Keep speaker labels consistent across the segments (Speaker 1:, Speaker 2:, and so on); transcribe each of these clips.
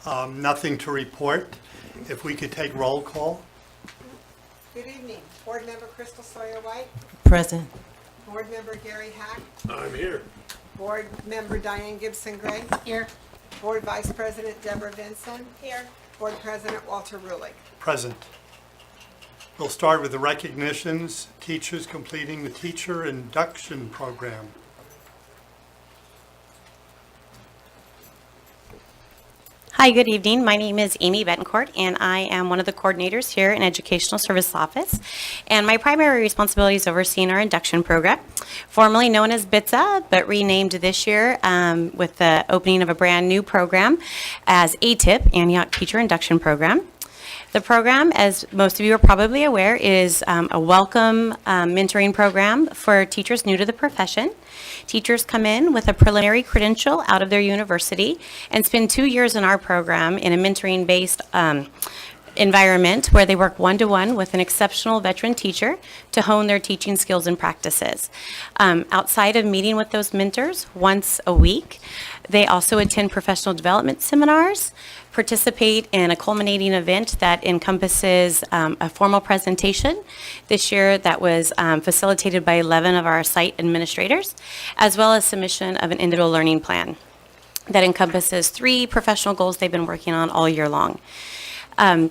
Speaker 1: Nothing to report. If we could take roll call.
Speaker 2: Good evening. Board Member Crystal Sawyer-White.
Speaker 3: Present.
Speaker 2: Board Member Gary Hack.
Speaker 4: I'm here.
Speaker 2: Board Member Diane Gibson-Gray.
Speaker 3: Here.
Speaker 2: Board Vice President Deborah Vinson. Here. Board President Walter Rulich.
Speaker 1: Present. We'll start with the recognitions, teachers completing the teacher induction program.
Speaker 5: Hi, good evening. My name is Amy Betancourt, and I am one of the coordinators here in Educational Service Office. And my primary responsibility is overseeing our induction program, formerly known as BITSA, but renamed this year with the opening of a brand new program as ATIP, Antioch Teacher Induction Program. The program, as most of you are probably aware, is a welcome mentoring program for teachers new to the profession. Teachers come in with a preliminary credential out of their university and spend 2 years in our program in a mentoring-based environment where they work one-to-one with an exceptional veteran teacher to hone their teaching skills and practices. Outside of meeting with those mentors once a week, they also attend professional development seminars, participate in a culminating event that encompasses a formal presentation this year that was facilitated by 11 of our site administrators, as well as submission of an individual learning plan that encompasses 3 professional goals they've been working on all year long.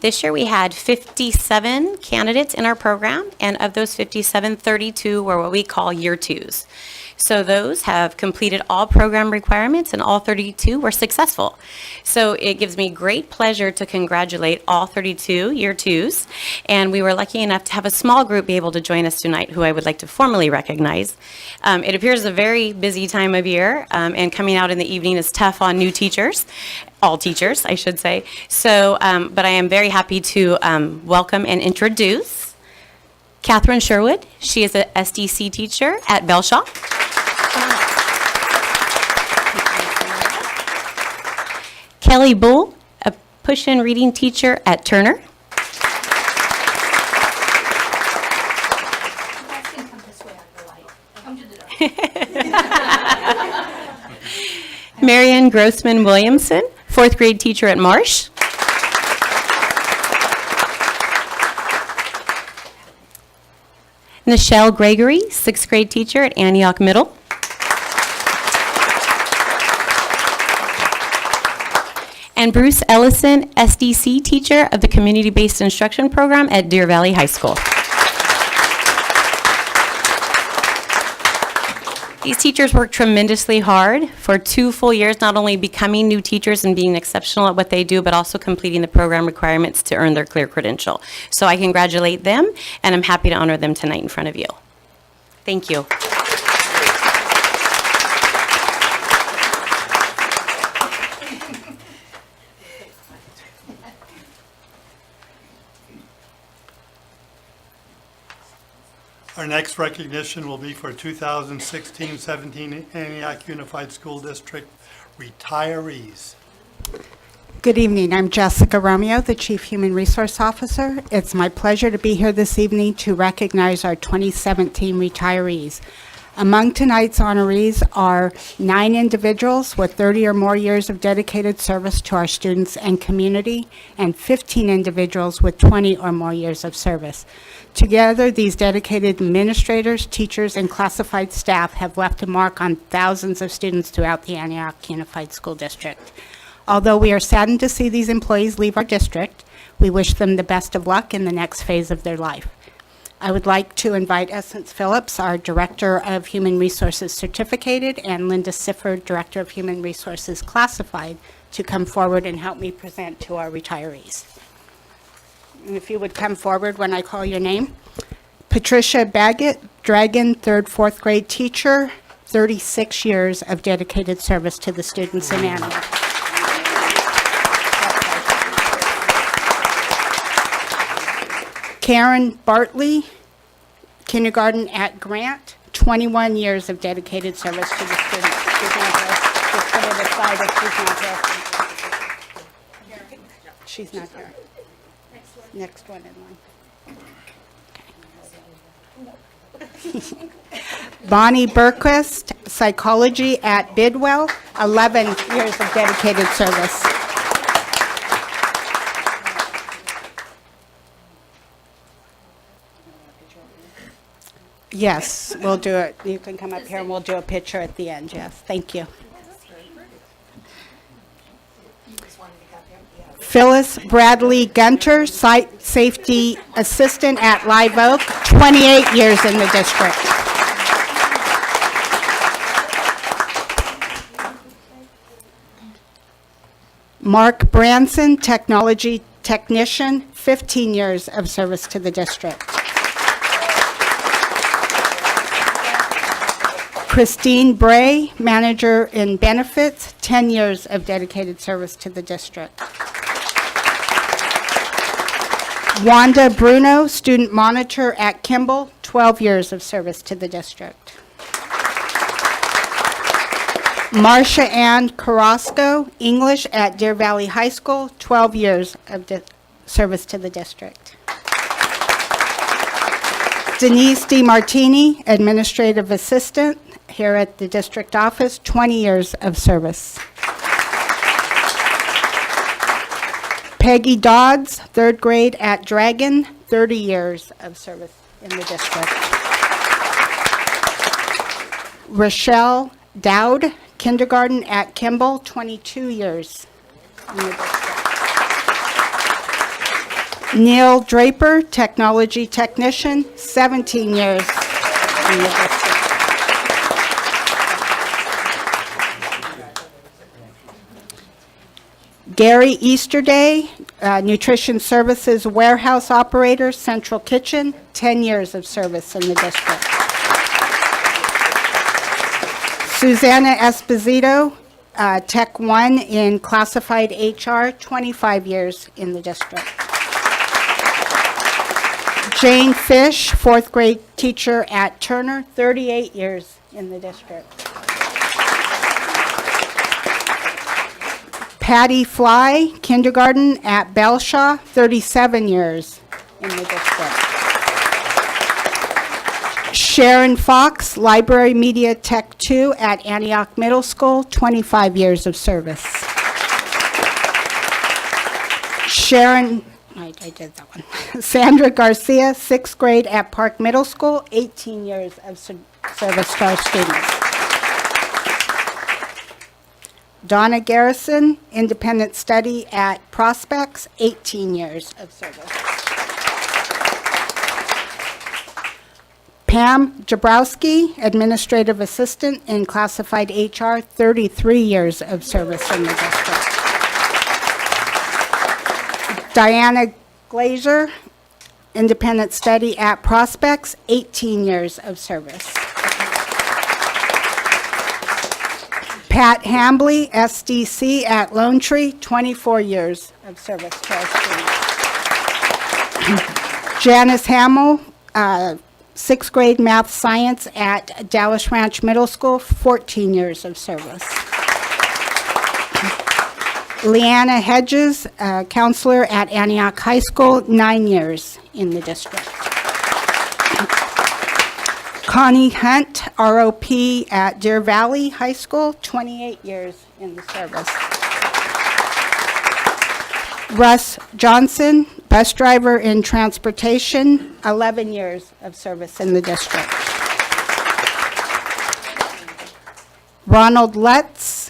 Speaker 5: This year we had 57 candidates in our program, and of those 57, 32 were what we call year 2s. So those have completed all program requirements, and all 32 were successful. So it gives me great pleasure to congratulate all 32 year 2s, and we were lucky enough to have a small group be able to join us tonight who I would like to formally recognize. It appears a very busy time of year, and coming out in the evening is tough on new teachers. All teachers, I should say. So, but I am very happy to welcome and introduce Catherine Sherwood. She is a SDC teacher at Belshaw. Kelly Bull, a push-in reading teacher at Turner. Marianne Grossman Williamson, 4th grade teacher at Marsh. Nichelle Gregory, 6th grade teacher at Antioch Middle. And Bruce Ellison, SDC teacher of the Community-Based Instruction Program at Deer Valley High School. These teachers work tremendously hard for 2 full years, not only becoming new teachers and being exceptional at what they do, but also completing the program requirements to earn their clear credential. So I congratulate them, and I'm happy to honor them tonight in front of you. Thank you.
Speaker 1: Our next recognition will be for 2016-17 Antioch Unified School District retirees.
Speaker 6: Good evening. I'm Jessica Romeo, the Chief Human Resource Officer. It's my pleasure to be here this evening to recognize our 2017 retirees. Among tonight's honorees are 9 individuals with 30 or more years of dedicated service to our students and community, and 15 individuals with 20 or more years of service. Together, these dedicated administrators, teachers, and classified staff have left a mark on thousands of students throughout the Antioch Unified School District. Although we are saddened to see these employees leave our district, we wish them the best of luck in the next phase of their life. I would like to invite Essence Phillips, our Director of Human Resources Certificated, and Linda Sifford, Director of Human Resources Classified, to come forward and help me present to our retirees. And if you would come forward when I call your name. Patricia Baggett, Dragon, 3rd, 4th grade teacher, 36 years of dedicated service to the students in Antioch. Karen Bartley, kindergarten at Grant, 21 years of dedicated service to the students. She's not here. Just put it aside if she's not here. She's not here. Next one in line. Bonnie Berquist, psychology at Bidwell, 11 years of dedicated service. Yes, we'll do it. You can come up here and we'll do a picture at the end, yes. Thank you. Phyllis Bradley Gunter, Site Safety Assistant at Live Oak, 28 years in the district. Mark Branson, Technology Technician, 15 years of service to the district. Christine Bray, Manager in Benefits, 10 years of dedicated service to the district. Wanda Bruno, Student Monitor at Kimball, 12 years of service to the district. Marcia Ann Carrasco, English at Deer Valley High School, 12 years of service to the district. Denise DiMartini, Administrative Assistant here at the district office, 20 years of service. Peggy Dodds, third grade at Dragon, 30 years of service in the district. Rochelle Dowd, kindergarten at Kimball, 22 years in the district. Neil Draper, technology technician, 17 years in the district. Gary Easterday, nutrition services warehouse operator, Central Kitchen, 10 years of service in the district. Susanna Esposito, Tech 1 in classified HR, 25 years in the district. Jane Fish, fourth grade teacher at Turner, 38 years in the district. Patty Fly, kindergarten at Belshaw, 37 years in the district. Sharon Fox, library media tech 2 at Antioch Middle School, 25 years of service. Sharon, I did that one. Sandra Garcia, sixth grade at Park Middle School, 18 years of service to our students. Donna Garrison, independent study at Prospects, 18 years of service. Pam Jabrowski, administrative assistant in classified HR, 33 years of service in the district. Diana Glazer, independent study at Prospects, 18 years of service. Pat Hambley, SDC at Lone Tree, 24 years of service to our students. Janice Hamill, sixth grade math science at Dallas Ranch Middle School, 14 years of service. Leanna Hedges, counselor at Antioch High School, 9 years in the district. Connie Hunt, ROP at Deer Valley High School, 28 years in the service. Russ Johnson, bus driver in transportation, 11 years of service in the district. Ronald Lutz,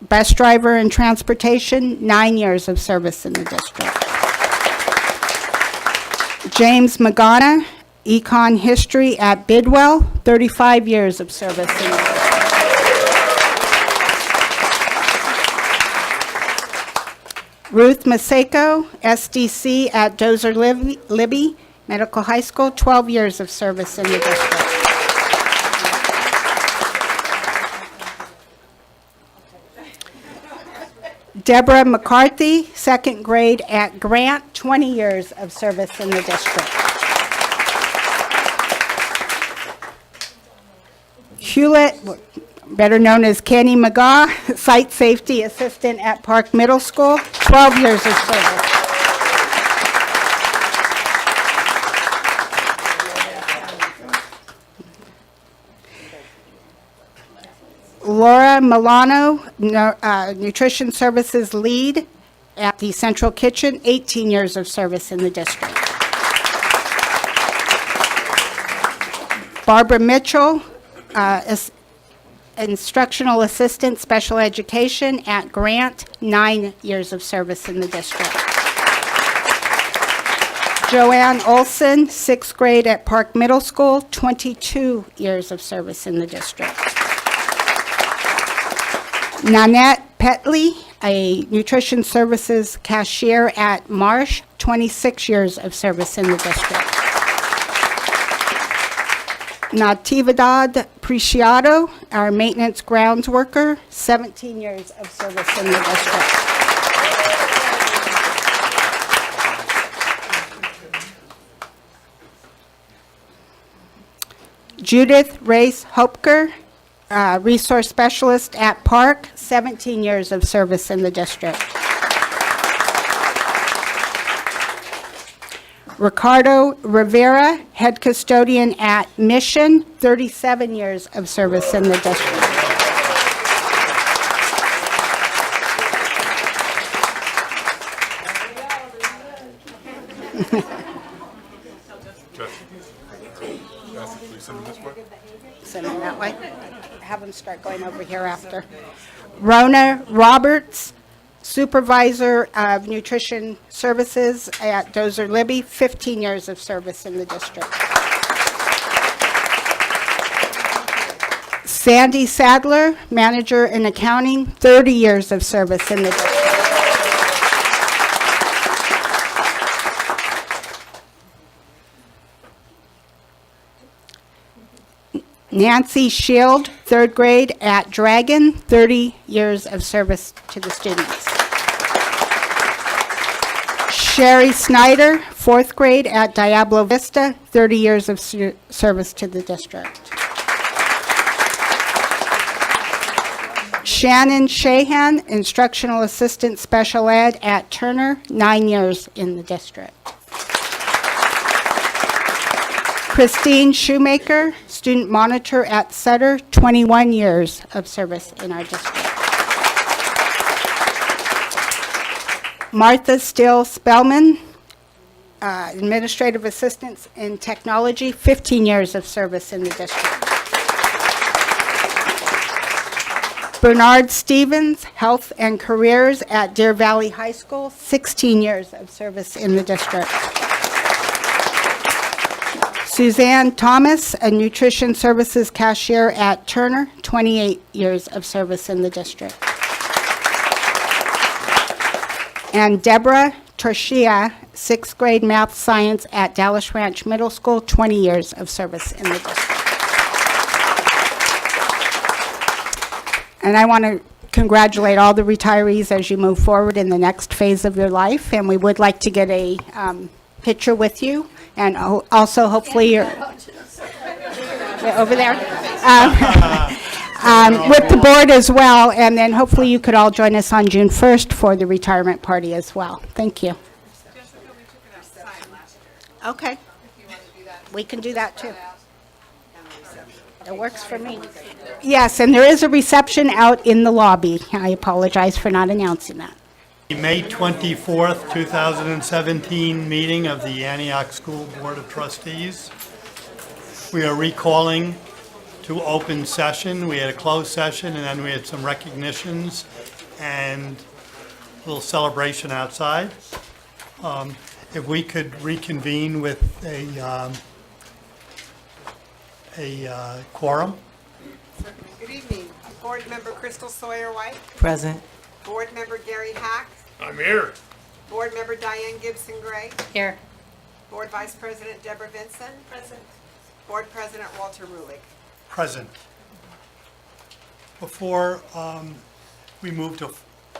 Speaker 6: bus driver in transportation, 9 years of service in the district. James Magana, econ history at Bidwell, 35 years of service in the district. Ruth Maseko, SDC at Dozer Libby Medical High School, 12 years of service in the district. Deborah McCarthy, second grade at Grant, 20 years of service in the district. Hewlett, better known as Kenny McGaw, Site Safety Assistant at Park Middle School, 12 years of service. Laura Milano, Nutrition Services Lead at the Central Kitchen, 18 years of service in the district. Barbara Mitchell, Instructional Assistant, Special Education at Grant, 9 years of service in the district. Joanne Olson, 6th grade at Park Middle School, 22 years of service in the district. Nanette Petley, a Nutrition Services Cashier at Marsh, 26 years of service in the district. Natividad Preciado, our maintenance grounds worker, 17 years of service in the district. Judith Race Hopker, resource specialist at Park, 17 years of service in the district. Ricardo Rivera, head custodian at Mission, 37 years of service in the district. Send them that way. Have them start going over here after. Rona Roberts, Supervisor of Nutrition Services at Dozer Libby, 15 years of service in the district. Sandy Sadler, Manager in Accounting, 30 years of service in the district. Nancy Shield, 3rd grade at Dragon, 30 years of service to the students. Sherry Snyder, 4th grade at Diablo Vista, 30 years of service to the district. Shannon Shahan, Instructional Assistant Special Ed at Turner, 9 years in the district. Christine Shoemaker, Student Monitor at Sutter, 21 years of service in our district. Martha Still Spellman, Administrative Assistant in Technology, 15 years of service in the district. Bernard Stevens, Health and Careers at Deer Valley High School, 16 years of service in the district. Suzanne Thomas, a Nutrition Services Cashier at Turner, 28 years of service in the district. And Deborah Torshia, 6th grade Math Science at Dallas Ranch Middle School, 20 years of service in the district. And I want to congratulate all the retirees as you move forward in the next phase of your life, and we would like to get a picture with you, and also hopefully you're over there, with the board as well, and then hopefully you could all join us on June 1st for the retirement party as well. Thank you. Okay. We can do that too. It works for me. Yes, and there is a reception out in the lobby. I apologize for not announcing that.
Speaker 1: The May 24th, 2017 meeting of the Antioch School Board of Trustees. We are recalling to open session. We had a closed session, and then we had some recognitions and a little celebration outside. If we could reconvene with a quorum.
Speaker 2: Good evening. Board Member Crystal Sawyer White.
Speaker 3: Present.
Speaker 2: Board Member Gary Hack.
Speaker 1: I'm here.
Speaker 2: Board Member Diane Gibson Gray.
Speaker 5: Here.
Speaker 2: Board Vice President Deborah Vinson. Present. Board President Walter Rulig.
Speaker 1: Present. Before we move to,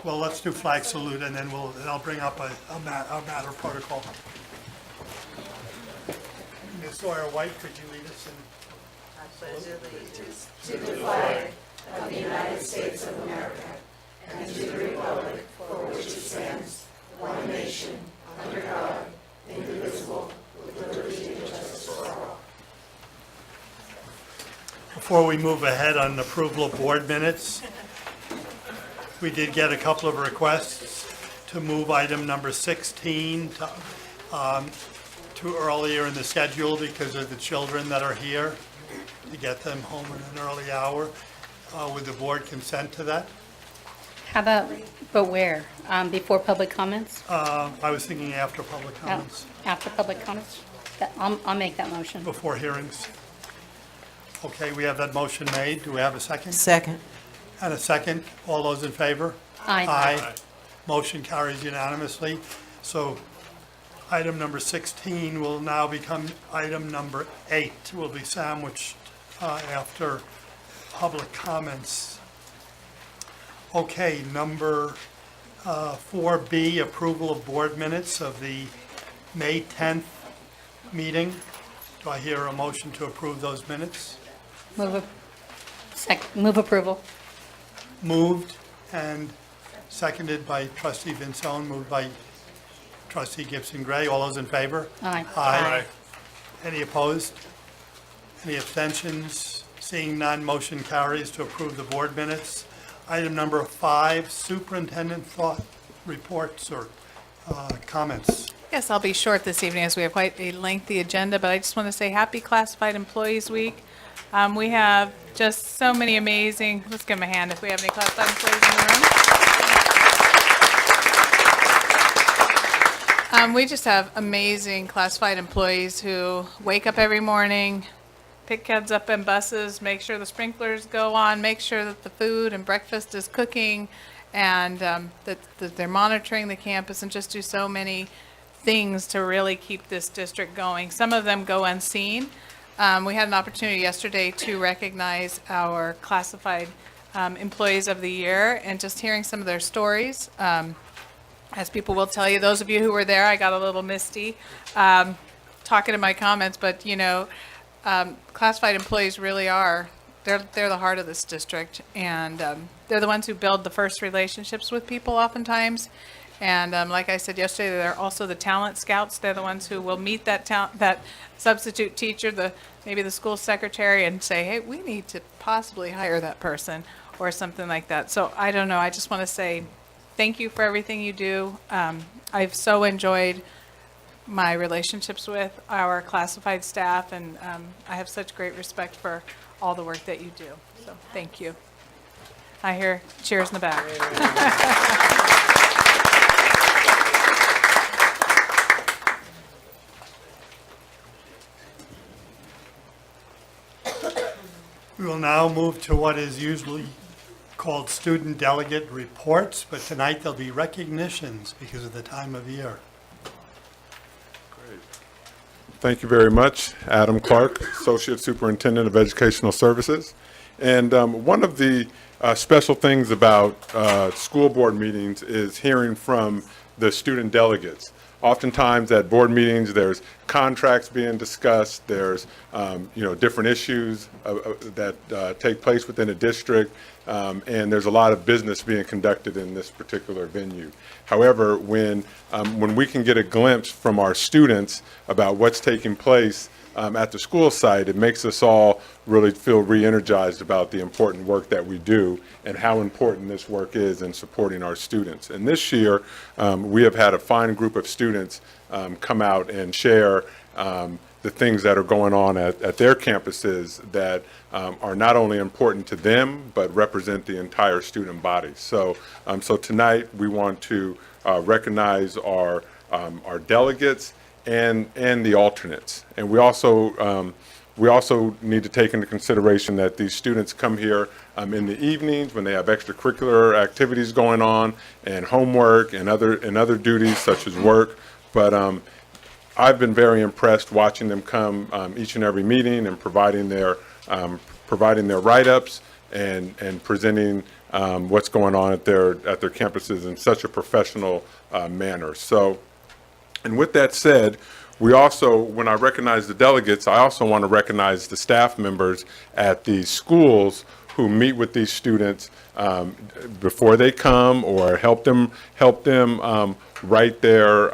Speaker 1: well, let's do flag salute, and then I'll bring up a matter protocol. Ms. Sawyer White, could you lead us in? Before we move ahead on approval of board minutes, we did get a couple of requests to move item number 16 to earlier in the schedule because of the children that are here. to get them home in an early hour. Would the board consent to that?
Speaker 3: How about, but where? Before public comments?
Speaker 1: I was thinking after public
Speaker 3: Oh,
Speaker 1: comments,
Speaker 3: After public comments? I'll make that motion.
Speaker 1: before hearings. Okay, we have that motion made. Do we have a second?
Speaker 4: Second.
Speaker 1: And a second. All those in favor?
Speaker 3: Aye.
Speaker 1: Aye. Motion carries unanimously. So item number 16 will now become item number 8, will be sandwiched after public comments. Okay, number 4B, approval of board minutes of the May 10th meeting. Do I hear a motion to approve those minutes?
Speaker 3: Move approval.
Speaker 1: Moved and seconded by trustee Vincent, moved by trustee Gibson Gray. All those in favor?
Speaker 3: Aye.
Speaker 1: Aye. Any opposed? Any abstentions? Seeing none, motion carries to approve the board minutes. Item number 5, superintendent thought reports or comments.
Speaker 7: Yes, I'll be short this evening as we have quite a lengthy agenda, but I just want to say happy Classified Employees Week. We have just so many amazing, let's give them a hand if we have any classified employees in the room. We just have amazing classified employees who wake up every morning, pick kids up in buses, make sure the sprinklers go on, make sure that the food and breakfast is cooking, and that they're monitoring the campus and just do so many things to really keep this district going. Some of them go unseen. We had an opportunity yesterday to recognize our classified employees of the year, and just hearing some of their stories. As people will tell you, those of you who were there, I got a little misty talking in my comments, but classified employees really are, they're the heart of this district, and they're the ones who build the first relationships with people oftentimes. And like I said yesterday, they're also the talent scouts. They're the ones who will meet that substitute teacher, maybe the school secretary, and say, hey, we need to possibly hire that person or something like that. So I don't know. I just want to say thank you for everything you do. I've so enjoyed my relationships with our classified staff, and I have such great respect for all the work that you do. So thank you. I hear cheers in the back.
Speaker 1: We will now move to what is usually called student delegate reports, but tonight there'll be recognitions because of the time of year.
Speaker 8: Thank you very much. Adam Clark, Associate Superintendent of Educational Services. And one of the special things about school board meetings is hearing from the student delegates. Oftentimes at board meetings, there's contracts being discussed, there's different issues that take place within a district, and there's a lot of business being conducted in this particular venue. However, when we can get a glimpse from our students about what's taking place at the school site, it makes us all really feel re-energized about the important work that we do and how important this work is in supporting our students. And this year, we have had a fine group of students come out and share the things that are going on at their campuses that are not only important to them, but represent the entire student body. So tonight, we want to recognize our delegates and the alternates. And we also need to take into consideration that these students come here in the evenings when they have extracurricular activities going on and homework and other duties such as work. But I've been very impressed watching them come each and every meeting and providing their write-ups and presenting what's going on at their campuses in such a professional manner. So. And with that said, we also, when I recognize the delegates, I also want to recognize the staff members at the schools who meet with these students before they come, or help them write their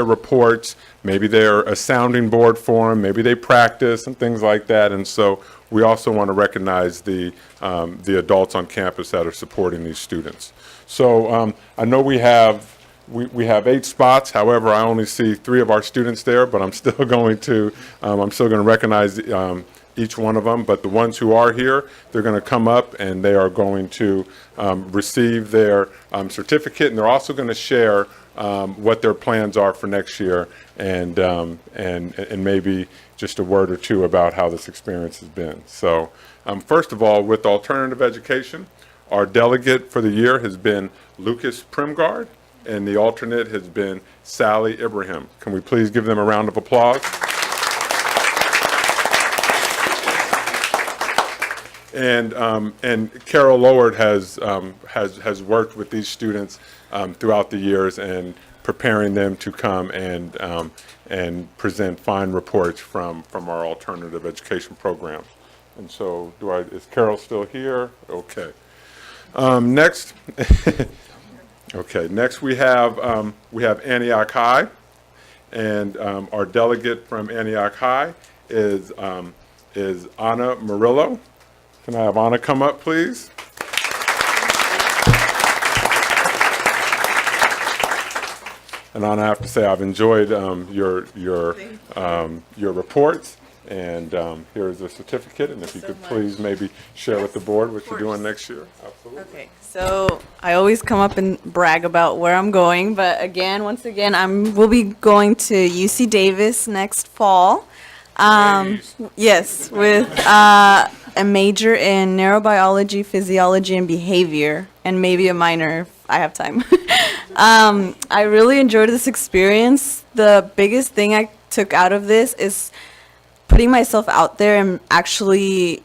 Speaker 8: reports. Maybe they're a sounding board for them. Maybe they practice and things like that. And so we also want to recognize the adults on campus that are supporting these students. So I know we have 8 spots. However, I only see 3 of our students there, but I'm still going to recognize the each one of them, but the ones who are here, they're going to come up and they are going to receive their certificate, and they're also going to share what their plans are for next year, and maybe just a word or two about how this experience has been. So first of all, with alternative education, our delegate for the year has been Lucas Primgard, and the alternate has been Sally Ibrahim. Can we please give them a round of applause? And Carol Loward has worked with these students throughout the years and preparing them to come and present fine reports from our alternative education program. And so, is Carol still here? Okay. Next, next we have Antioch High, and our delegate from Antioch High is Anna Murillo. Can I have Anna come up, please? And Anna, I have to say I've enjoyed your reports, and here's a certificate. And if you could please maybe share with the board what you're doing next year. Absolutely.
Speaker 4: Okay, so I always come up and brag about where I'm going, but once again, we'll be going to UC Davis next fall. Yes, with a major in neurobiology, physiology, and behavior, and maybe a minor if I have time. I really enjoyed this experience. The biggest thing I took out of this is putting myself out there and actually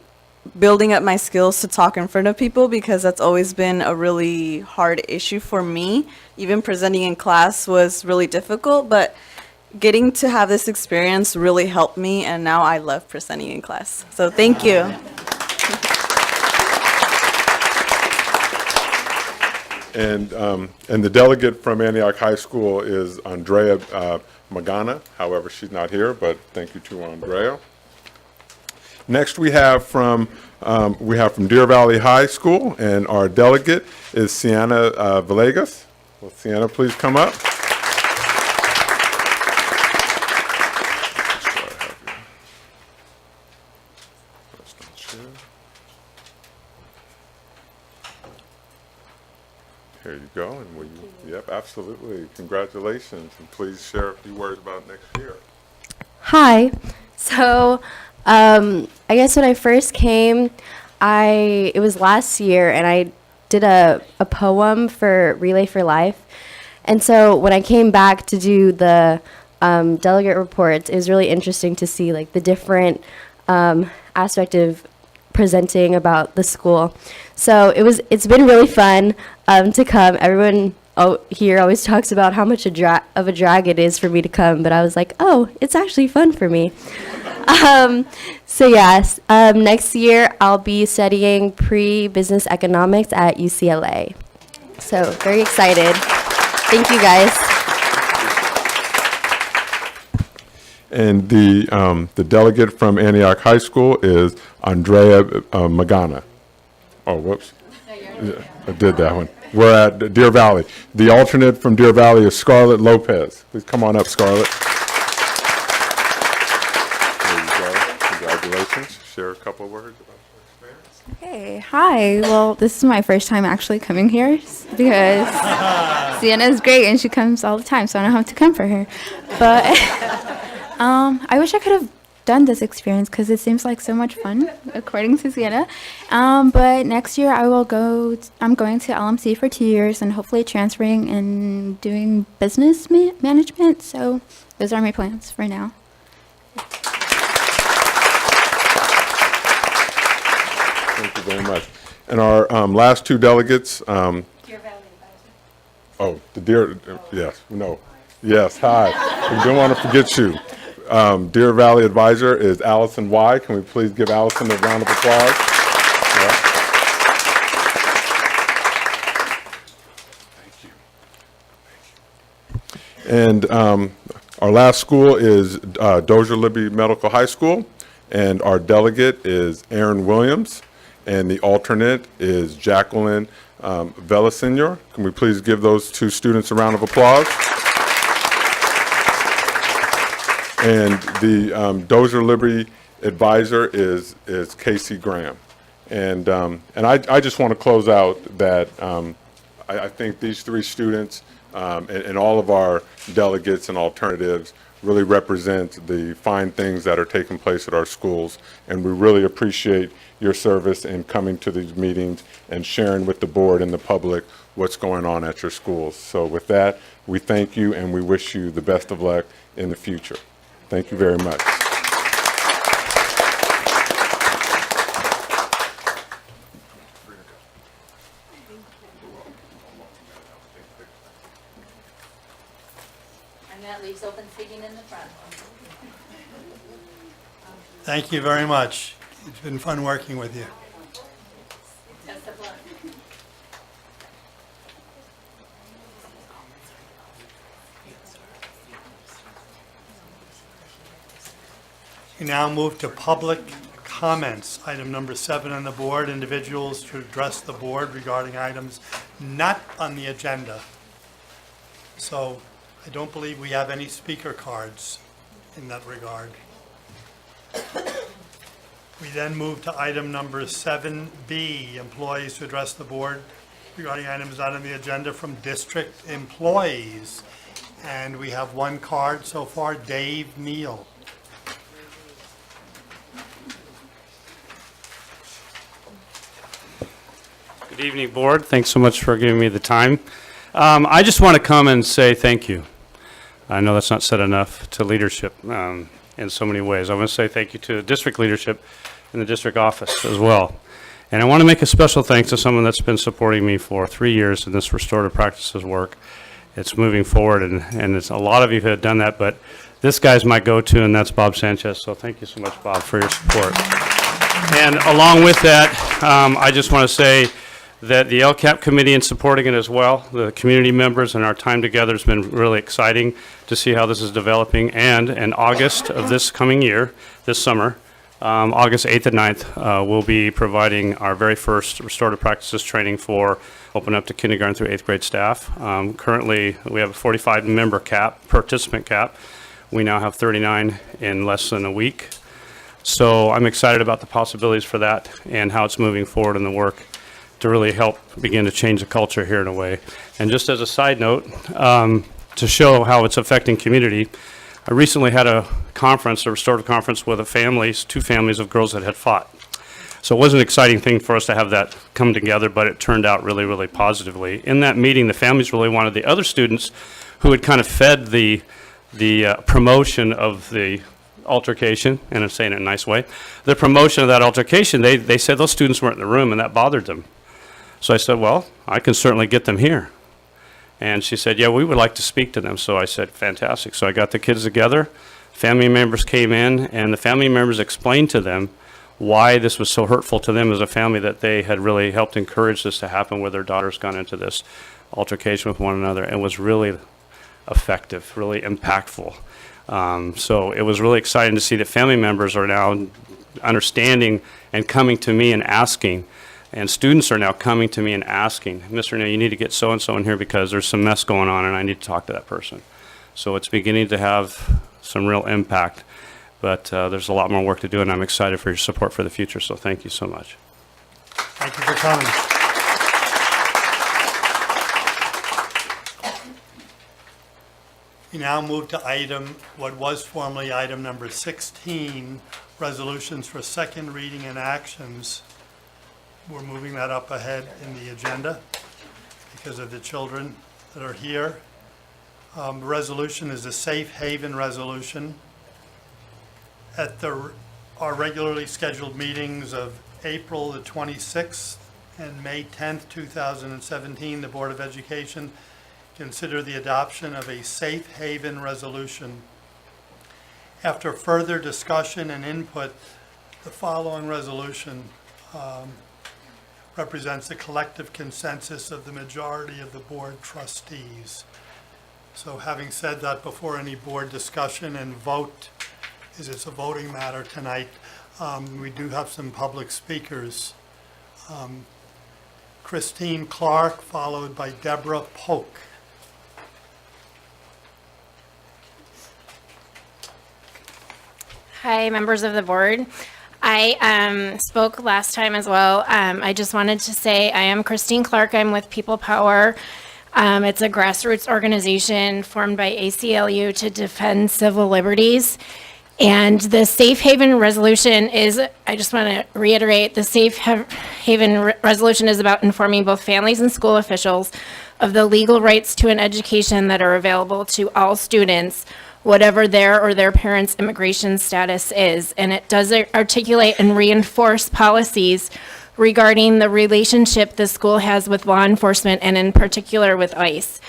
Speaker 4: building up my skills to talk in front of people, because that's always been a really hard issue for me. Even presenting in class was really difficult, but getting to have this experience really helped me, and now I love presenting in class. So thank you.
Speaker 8: And the delegate from Antioch High School is Andrea Magana. However, she's not here, but thank you to Andrea. Next, we have from Deer Valley High School, and our delegate is Sienna Villegas. Will Sienna please come up? Here you go, and will you, yep, absolutely. Congratulations, and please share a few words about next year.
Speaker 9: Hi. So, I guess when I first came, it was last year, and I did a poem for Relay for Life. And so when I came back to do the delegate reports, it was really interesting to see like the different aspect of presenting about the school. So it's been really fun to come. Everyone here always talks about how much of a drag it is for me to come, but I was like, oh, it's actually fun for me. So yes, next year I'll be studying pre-business economics at UCLA. So very excited. Thank you guys.
Speaker 8: And the delegate from Antioch High School is Andrea Magana. Oh, whoops. Yeah, I did that one. We're at Deer Valley. The alternate from Deer Valley is Scarlett Lopez. Please come on up, Scarlett. There you go. Congratulations. Share a couple of words about your experience.
Speaker 10: Hey, hi. Well, this is my first time actually coming here because Sienna is great and she comes all the time, so I don't have to come for her. But I wish I could have done this experience because it seems like so much fun, according to Sienna. But next year I'm going to LMC for 2 years and hopefully transferring and doing business management. So those are my plans for now.
Speaker 8: Thank you very much. And our last two delegates. Deer Valley Advisor. Oh, the Deer, yes, no. Yes, hi. We don't want to forget you. Deer Valley Advisor is Allison Y. Can we please give Allison a round of applause? Yeah. Thank you. And our last school is Dozier Libby Medical High School, and our delegate is Aaron Williams, and the alternate is Jacqueline Velasignor. Can we please give those two students a round of applause? And the Dozier Libby advisor is Casey Graham. And I just want to close out that I think these three students and all of our delegates and alternatives really represent the fine things that are taking place at our schools. And we really appreciate your service in coming to these meetings and sharing with the board and the public what's going on at your schools. So with that, we thank you and we wish you the best of luck in the future. Thank you very much.
Speaker 3: And that leaves open seating in the front.
Speaker 1: Thank you very much. It's been fun working with you.
Speaker 3: Best of luck.
Speaker 1: We now move to public comments. Item number 7 on the board, individuals to address the board regarding items not on the agenda. So I don't believe we have any speaker cards in that regard. We then move to item number 7B, employees to address the board regarding items not on the agenda from district employees. And we have one card so far, Dave Neal.
Speaker 11: Good evening, Board. Thanks so much for giving me the time. I just want to come and say thank you. I know that's not said enough to leadership in so many ways. I want to say thank you to the district leadership and the district office as well. And I want to make a special thanks to someone that's been supporting me for 3 years in this restorative practices work. It's moving forward, and it's a lot of you who have done that, but this guy's my go-to, and that's Bob Sanchez. So thank you so much, Bob, for your support. And along with that, I just want to say that the LCAP committee in supporting it as well, the community members and our time together has been really exciting to see how this is developing. And in August of this coming year, this summer, August 8th and 9th, we'll be providing our very first restorative practices training for open up to kindergarten through 8th grade staff. Currently, we have a 45 member cap, participant cap. We now have 39 in less than a week. So I'm excited about the possibilities for that and how it's moving forward in the work to really help begin to change the culture here in a way. And just as a side note, to show how it's affecting community, I recently had a conference, a restorative conference with two families of girls that had fought. So it was an exciting thing for us to have that come together, but it turned out really, really positively. In that meeting, the families really wanted the other students who had kind of fed the promotion of the altercation, and I'm saying it in a nice way, the promotion of that altercation, they said those students weren't in the room and that bothered them. So I said, well, I can certainly get them here. And she said, yeah, we would like to speak to them. So I said, fantastic. So I got the kids together, family members came in, and the family members explained to them why this was so hurtful to them as a family, that they had really helped encourage this to happen where their daughters gone into this altercation with one another, and was really effective, really impactful. So it was really exciting to see that family members are now understanding and coming to me and asking, and students are now coming to me and asking, Mr. Neal, you need to get so-and-so in here because there's some mess going on and I need to talk to that person. So it's beginning to have some real impact, but there's a lot more work to do, and I'm excited for your support for the future, so thank you so much.
Speaker 1: Thank you for coming. We now move to what was formerly item number 16, resolutions for second reading and actions. We're moving that up ahead in the agenda because of the children that are here. The resolution is a safe haven resolution. At our regularly scheduled meetings of April the 26th and May 10th, 2017, the Board of Education consider the adoption of a safe haven resolution. After further discussion and input, the following resolution represents the collective consensus of the majority of the board trustees. So having said that, before any board discussion and vote, as it's a voting matter tonight, we do have some public speakers. Christine Clark, followed by Deborah Polk.
Speaker 12: Hi, members of the board. I spoke last time as well. I just wanted to say I am Christine Clark. I'm with People Power. It's a grassroots organization formed by ACLU to defend civil liberties. And the Safe Haven Resolution is, I just want to reiterate, the Safe Haven Resolution is about informing both families and school officials of the legal rights to an education that are available to all students, whatever their or their parents' immigration status is. And it does articulate and reinforce policies regarding the relationship the school has with law enforcement and in particular with ICE.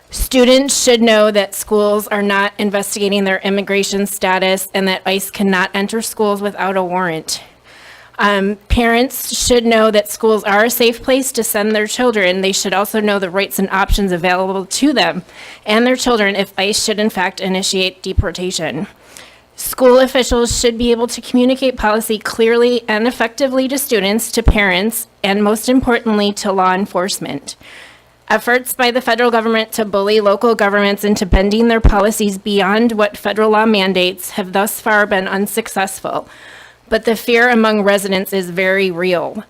Speaker 12: Students should know that schools are not investigating their immigration status and that ICE cannot enter schools without a warrant. Parents should know that schools are a safe place to send their children. They should also know the rights and options available to them and their children if ICE should in fact initiate deportation. School officials should be able to communicate policy clearly and effectively to students, to parents, and most importantly, to law enforcement. Efforts by the federal government to bully local governments into bending their policies beyond what federal law mandates have thus far been unsuccessful. But the fear among residents is very real.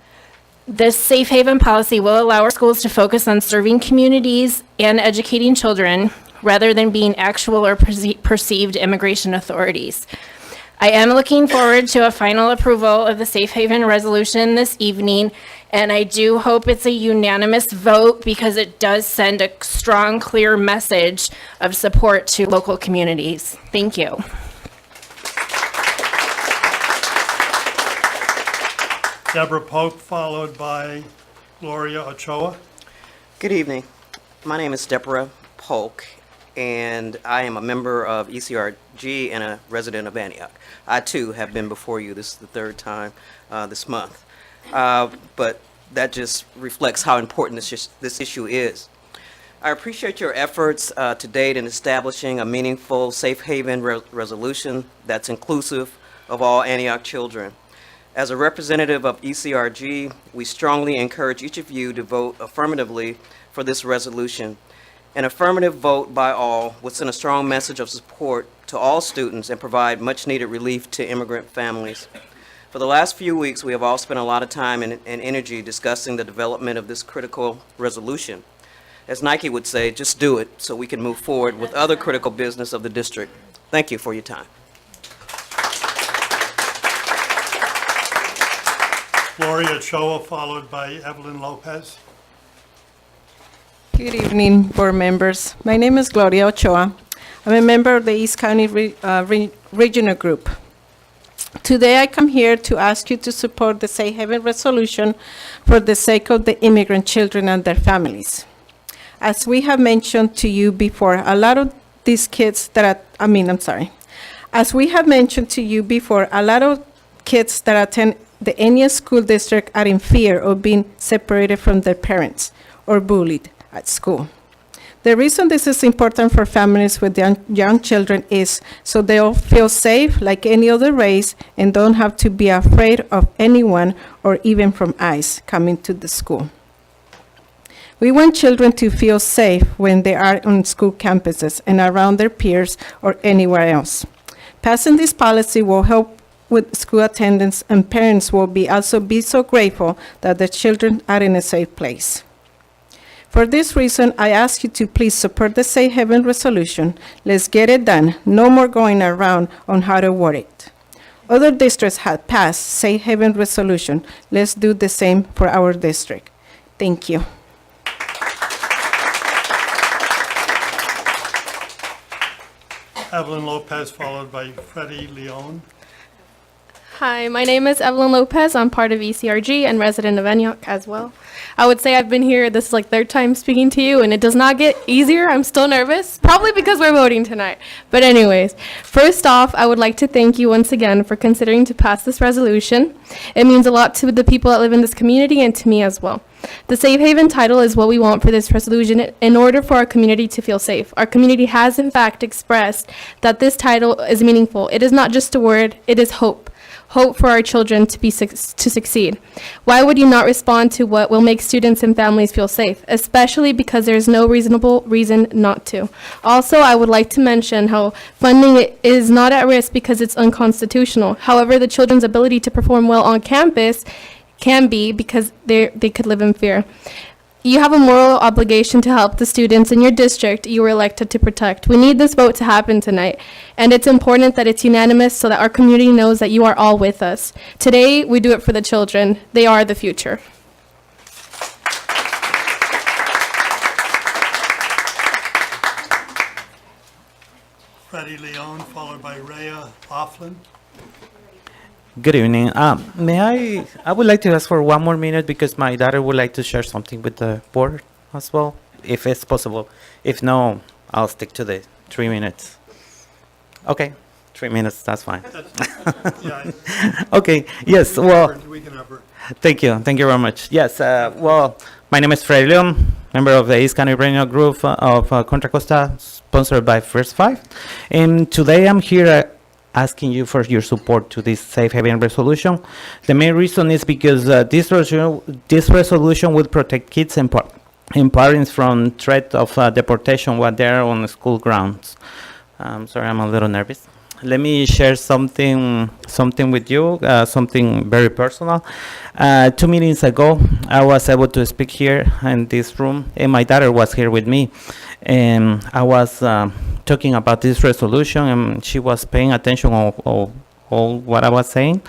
Speaker 12: This safe haven policy will allow our schools to focus on serving communities and educating children rather than being actual or perceived immigration authorities. I am looking forward to a final approval of the Safe Haven resolution this evening, and I do hope it's a unanimous vote because it does send a strong, clear message of support to local communities. Thank you.
Speaker 1: Deborah Polk, followed by Gloria Ochoa.
Speaker 13: Good evening. My name is Deborah Polk, and I am a member of ECRG and a resident of Antioch. I, too, have been before you. This is the third time this month. But that just reflects how important this issue is. I appreciate your efforts to date in establishing a meaningful safe haven resolution that's inclusive of all Antioch children. As a representative of ECRG, we strongly encourage each of you to vote affirmatively for this resolution. An affirmative vote by all would send a strong message of support to all students and provide much-needed relief to immigrant families. For the last few weeks, we have all spent a lot of time and energy discussing the development of this critical resolution. As Nike would say, just do it so we can move forward with other critical business of the district. Thank you for your time.
Speaker 1: Gloria Ochoa, followed by Evelyn Lopez.
Speaker 14: Good evening, board members. My name is Gloria Ochoa. I'm a member of the East County Regional Group. Today I come here to ask you to support the Safe Haven resolution for the sake of the immigrant children and their families. As we have mentioned to you before, a lot of these kids that As we have mentioned to you before, a lot of kids that attend the Antioch School District are in fear of being separated from their parents or bullied at school. The reason this is important for families with young children is so they all feel safe like any other race and don't have to be afraid of anyone or even from ICE coming to the school. We want children to feel safe when they are on school campuses and around their peers or anywhere else. Passing this policy will help with school attendance, and parents will also be so grateful that their children are in a safe place. For this reason, I ask you to please support the Safe Haven resolution. Let's get it done. No more going around on how to word it. Other districts have passed Safe Haven resolution. Let's do the same for our district. Thank you.
Speaker 1: Evelyn Lopez, followed by Freddie Leon.
Speaker 15: Hi, my name is Evelyn Lopez. I'm part of ECRG and resident of Antioch as well. I would say I've been here, this is like third time speaking to you, and it does not get easier. I'm still nervous, probably because we're voting tonight. But anyways, first off, I would like to thank you once again for considering to pass this resolution. It means a lot to the people that live in this community and to me as well. The Safe Haven title is what we want for this resolution in order for our community to feel safe. Our community has in fact expressed that this title is meaningful. It is not just a word, it is hope. hope for our children to succeed. Why would you not respond to what will make students and families feel safe, especially because there's no reasonable reason not to? Also, I would like to mention how funding is not at risk because it's unconstitutional. However, the children's ability to perform well on campus can be because they could live in fear. You have a moral obligation to help the students in your district you were elected to protect. We need this vote to happen tonight, and it's important that it's unanimous so that our community knows that you are all with us. Today, we do it for the children. They are the future.
Speaker 1: Freddie Leon, followed by Rhea Offlin.
Speaker 16: Good evening. I would like to ask for 1 more minute because my daughter would like to share something with the board as well, if it's possible. If no, I'll stick to the 3 minutes. Okay, 3 minutes, that's fine. Okay, yes, well, thank you very much. Yes, well, my name is Fred Leon, member of the East County Regional Group of Contra Costa, sponsored by First Five. And today I'm here asking you for your support to this safe haven resolution. The main reason is because this resolution will protect kids and parents from threat of deportation while they're on the school grounds. Sorry, I'm a little nervous. Let me share something with you, something very personal. 2 meetings ago, I was able to speak here in this room, and my daughter was here with me. And I was talking about this resolution, and she was paying attention on all what I was saying.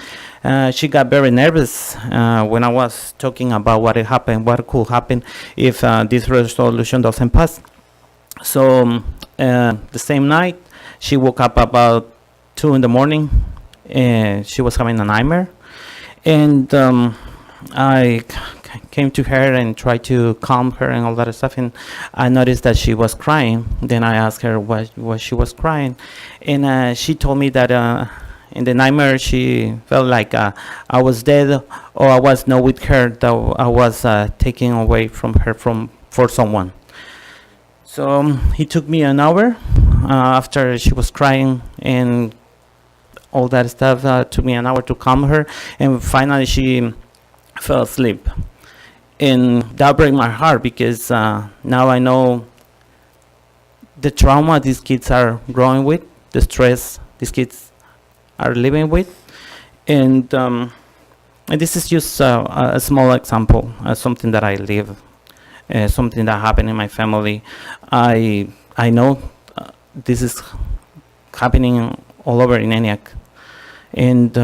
Speaker 16: She got very nervous when I was talking about what could happen if this resolution doesn't pass. So the same night, she woke up about 2 in the morning, and she was having a nightmare. And I came to her and tried to calm her and all that stuff, and I noticed that she was crying. Then I asked her why she was crying, and she told me that in the nightmare she felt like I was dead, or I was not with her, that I was taken away from her for someone. So it took me an hour after she was crying and all that stuff. Took me an hour to calm her, and finally she fell asleep. And that broke my heart because now I know the trauma these kids are growing with, the stress these kids are living with. And this is just a small example, something that I live, something that happened in my family. I know this is happening all over in ENIAC. And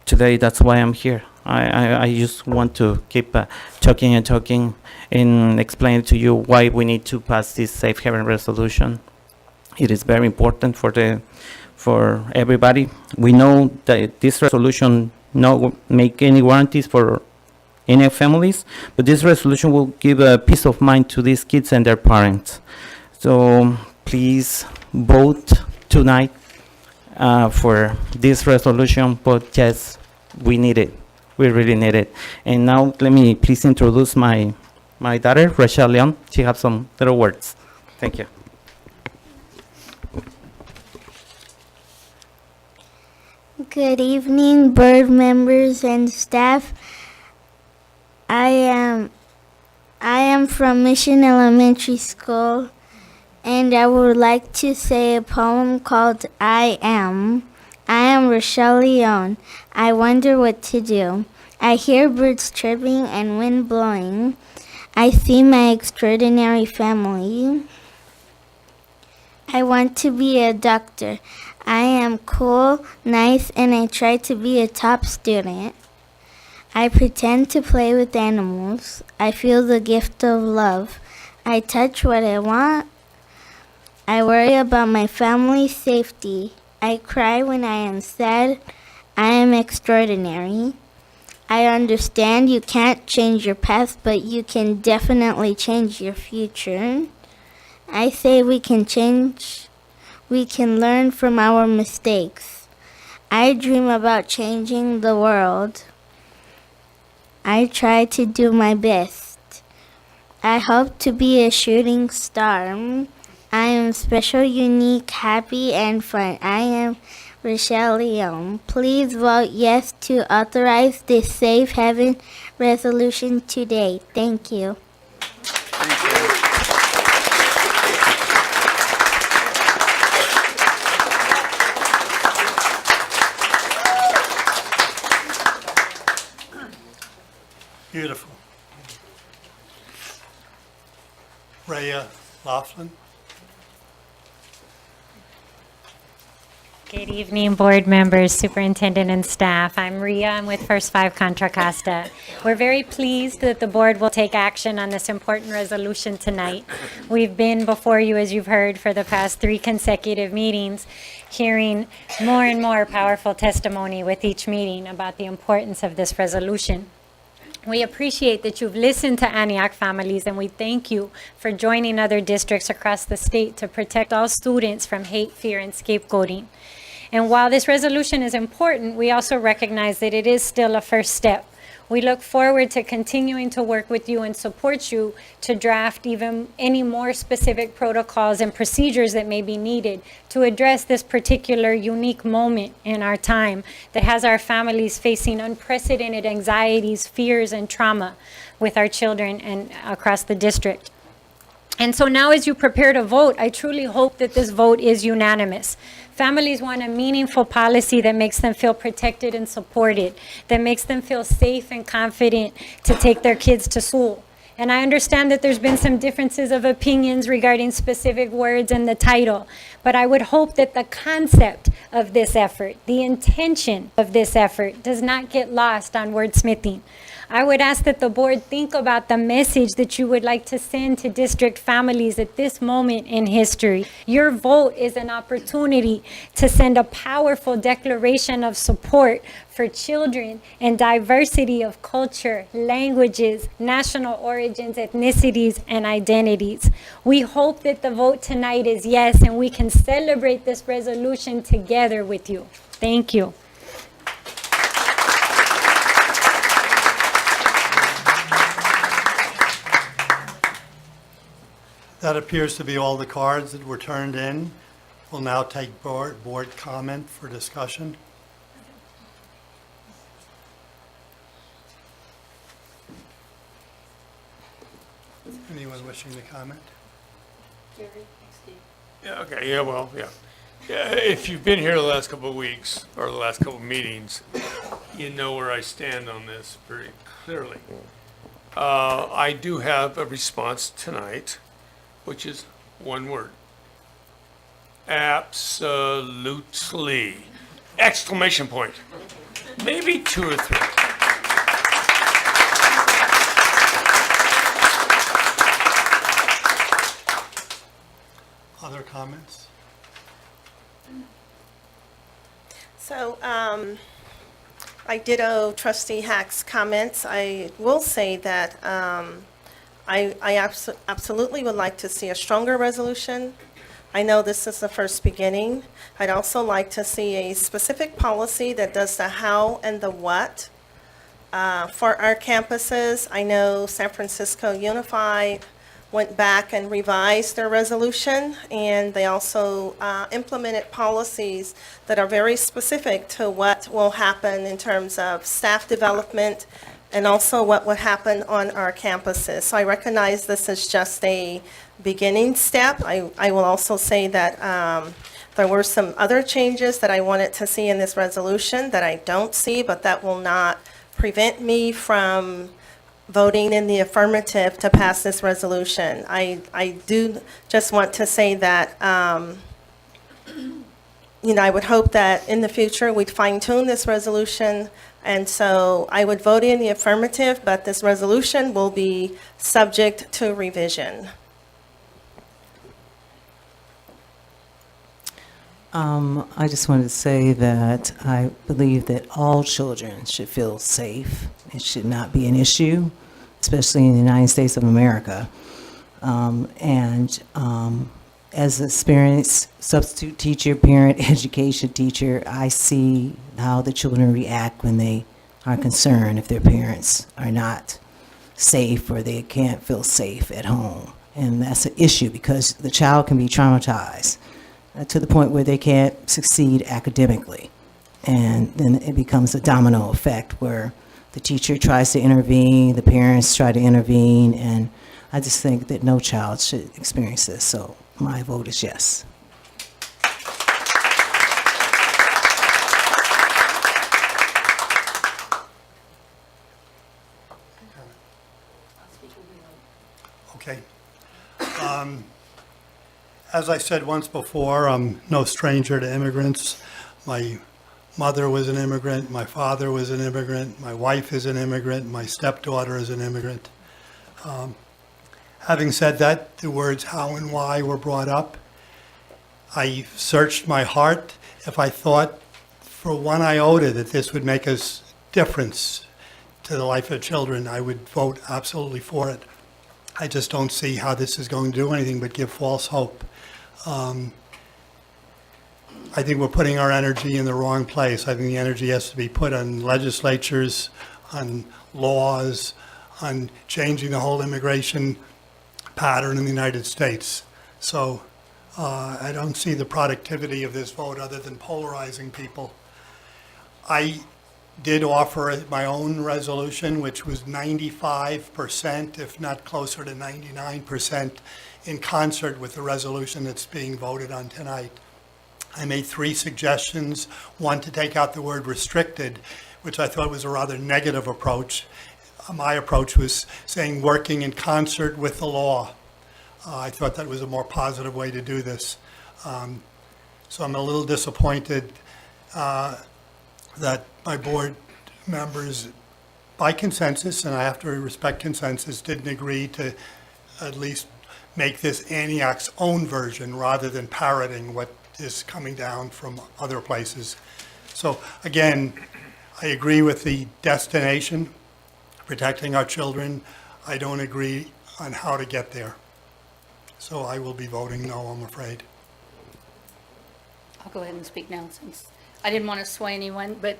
Speaker 16: today, that's why I'm here. I just want to keep talking and explain to you why we need to pass this safe haven resolution. It is very important for everybody. We know that this resolution not make any guarantees for any families, but this resolution will give a peace of mind to these kids and their parents. So please vote tonight for this resolution, but yes, we need it. We really need it. And now let me please introduce my daughter, Rachel Leon. She has some little words. Thank you.
Speaker 17: Good evening, board members and staff. I am from Mission Elementary School, and I would like to say a poem called I Am. I am Rochelle Leon. I wonder what to do. I hear birds chirping and wind blowing. I see my extraordinary family. I want to be a doctor. I am cool, nice, and I try to be a top student. I pretend to play with animals. I feel the gift of love. I touch what I want. I worry about my family's safety. I cry when I am sad. I am extraordinary. I understand you can't change your past, but you can definitely change your future. I say we can change. We can learn from our mistakes. I dream about changing the world. I try to do my best. I hope to be a shooting star. I am special, unique, happy, and fun. I am Rochelle Leon. Please vote yes to authorize this Safe Haven resolution today. Thank you.
Speaker 1: Beautiful. Rhea Laughlin.
Speaker 18: Good evening, board members, superintendent, and staff. I'm Rhea. I'm with First Five Contra Costa. We're very pleased that the board will take action on this important resolution tonight. We've been before you, as you've heard, for the past 3 consecutive meetings, hearing more and more powerful testimony with each meeting about the importance of this resolution. We appreciate that you've listened to Antioch families, and we thank you for joining other districts across the state to protect all students from hate, fear, and scapegoating. And while this resolution is important, we also recognize that it is still a first step. We look forward to continuing to work with you and support you to draft even any more specific protocols and procedures that may be needed to address this particular unique moment in our time that has our families facing unprecedented anxieties, fears, and trauma with our children and across the district. And so now as you prepare to vote, I truly hope that this vote is unanimous. Families want a meaningful policy that makes them feel protected and supported, that makes them feel safe and confident to take their kids to school. And I understand that there's been some differences of opinions regarding specific words in the title, but I would hope that the concept of this effort, the intention of this effort, does not get lost on wordsmithing. I would ask that the board think about the message that you would like to send to district families at this moment in history. Your vote is an opportunity to send a powerful declaration of support for children and diversity of culture, languages, national origins, ethnicities, and identities. We hope that the vote tonight is yes, and we can celebrate this resolution together with you. Thank you.
Speaker 1: That appears to be all the cards that were turned in. We'll now take board comment for discussion. Anyone wishing to comment?
Speaker 19: Yeah, okay, yeah, well, yeah. Yeah, if you've been here the last couple of weeks, or the last couple of meetings, you know where I stand on this pretty clearly. I do have a response tonight, which is one word. Absolutely. Exclamation point. Maybe 2 or 3.
Speaker 1: Other comments?
Speaker 20: So, I ditto Trustee Hack's comments. I will say that I absolutely would like to see a stronger resolution. I know this is the first beginning. I'd also like to see a specific policy that does the how and the what for our campuses. I know San Francisco Unified went back and revised their resolution, and they also implemented policies that are very specific to what will happen in terms of staff development and also what would happen on our campuses. So I recognize this is just a beginning step. I will also say that there were some other changes that I wanted to see in this resolution that I don't see, but that will not prevent me from voting in the affirmative to pass this resolution. I do just want to say that, I would hope that in the future we'd fine tune this resolution. And so I would vote in the affirmative, but this resolution will be subject to revision.
Speaker 21: I just wanted to say that I believe that all children should feel safe. It should not be an issue, especially in the United States of America. As an experienced substitute teacher, parent, education teacher, I see how the children react when they are concerned if their parents are not safe or they can't feel safe at home. And that's an issue because the child can be traumatized. to the point where they can't succeed academically. And then it becomes a domino effect where the teacher tries to intervene, the parents try to intervene, and I just think that no child should experience this. So my vote is yes.
Speaker 1: Okay. As I said once before, I'm no stranger to immigrants. My mother was an immigrant, my father was an immigrant, my wife is an immigrant, my stepdaughter is an immigrant. Having said that, the words how and why were brought up. I searched my heart. If I thought for one iota that this would make a difference to the life of children, I would vote absolutely for it. I just don't see how this is going to do anything but give false hope. I think we're putting our energy in the wrong place. I think the energy has to be put on legislatures, on laws, on changing the whole immigration pattern in the United States. So I don't see the productivity of this vote other than polarizing people. I did offer my own resolution, which was 95%, if not closer to 99%, in concert with the resolution that's being voted on tonight. I made 3 suggestions. One, to take out the word restricted, which I thought was a rather negative approach. My approach was saying working in concert with the law. I thought that was a more positive way to do this. So I'm a little disappointed that my board members, by consensus, and I have to respect consensus, didn't agree to at least make this Antioch's own version rather than parroting what is coming down from other places. So again, I agree with the destination, protecting our children. I don't agree on how to get there. So I will be voting no, I'm afraid.
Speaker 3: I'll go ahead and speak now since I didn't want to sway anyone, but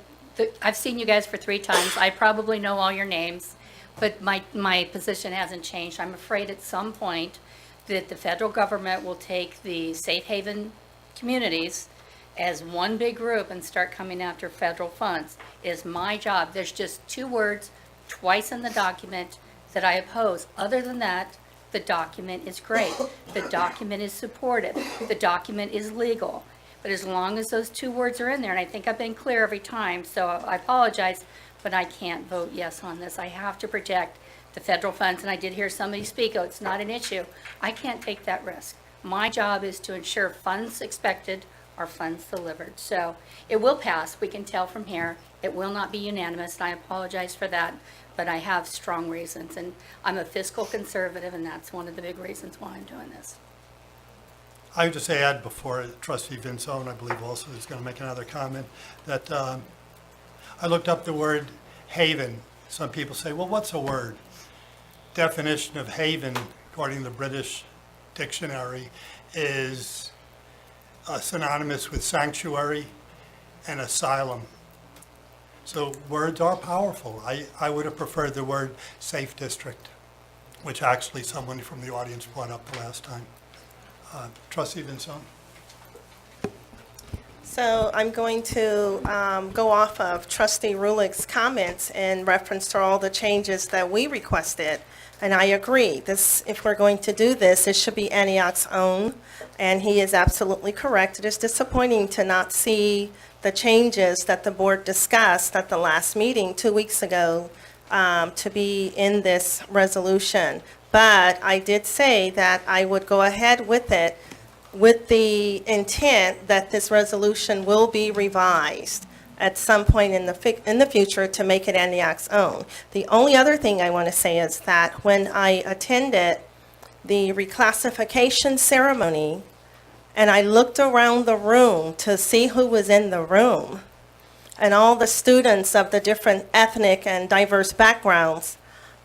Speaker 3: I've seen you guys for 3 times. I probably know all your names, but my position hasn't changed. I'm afraid at some point that the federal government will take the safe haven communities as one big group and start coming after federal funds. It is my job. There's just 2 words twice in the document that I oppose. Other than that, the document is great. The document is supportive. The document is legal. But as long as those 2 words are in there, and I think I've been clear every time, so I apologize, but I can't vote yes on this. I have to protect the federal funds, and I did hear somebody speak, oh, it's not an issue. I can't take that risk. My job is to ensure funds expected are funds delivered. So it will pass, we can tell from here. It will not be unanimous, and I apologize for that, but I have strong reasons, and I'm a fiscal conservative, and that's one of the big reasons why I'm doing this.
Speaker 1: I would just add before Trustee Vincent, I believe also is going to make another comment, that I looked up the word haven. Some people say, well, what's a word? Definition of haven, according to the British dictionary, is synonymous with sanctuary and asylum. So words are powerful. I would have preferred the word safe district, which actually someone from the audience brought up the last time. Trustee Vincent.
Speaker 20: So I'm going to go off of Trustee Rulick's comments in reference to all the changes that we requested. And I agree, this, if we're going to do this, it should be Antioch's own. And he is absolutely correct. It is disappointing to not see the changes that the board discussed at the last meeting 2 weeks ago to be in this resolution. But I did say that I would go ahead with it with the intent that this resolution will be revised at some point in the future to make it Antioch's own. The only other thing I want to say is that when I attended the reclassification ceremony and I looked around the room to see who was in the room and all the students of the different ethnic and diverse backgrounds,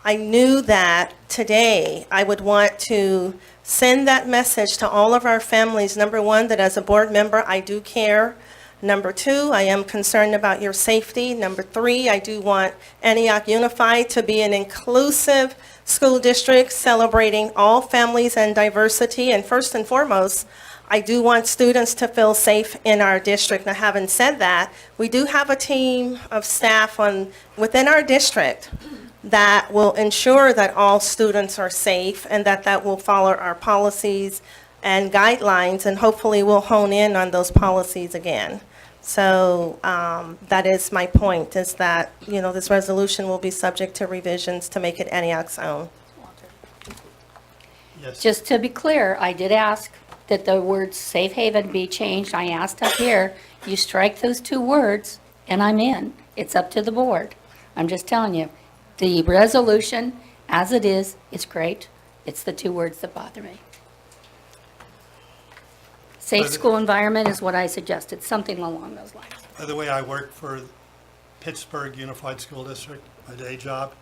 Speaker 20: I knew that today I would want to send that message to all of our families. Number 1, that as a board member, I do care. Number 2, I am concerned about your safety. Number 3, I do want Antioch Unified to be an inclusive school district celebrating all families and diversity. And first and foremost, I do want students to feel safe in our district. Now, having said that, we do have a team of staff within our district that will ensure that all students are safe and that will follow our policies and guidelines, and hopefully we'll hone in on those policies again. So that is my point, is that, this resolution will be subject to revisions to make it Antioch's own.
Speaker 1: Yes.
Speaker 3: Just to be clear, I did ask that the word safe haven be changed. I asked up here, you strike those two words, and I'm in. It's up to the board. I'm just telling you, the resolution, as it is great. It's the two words that bother me. Safe school environment is what I suggested, something along those lines.
Speaker 1: By the way, I work for Pittsburgh Unified School District, my day job.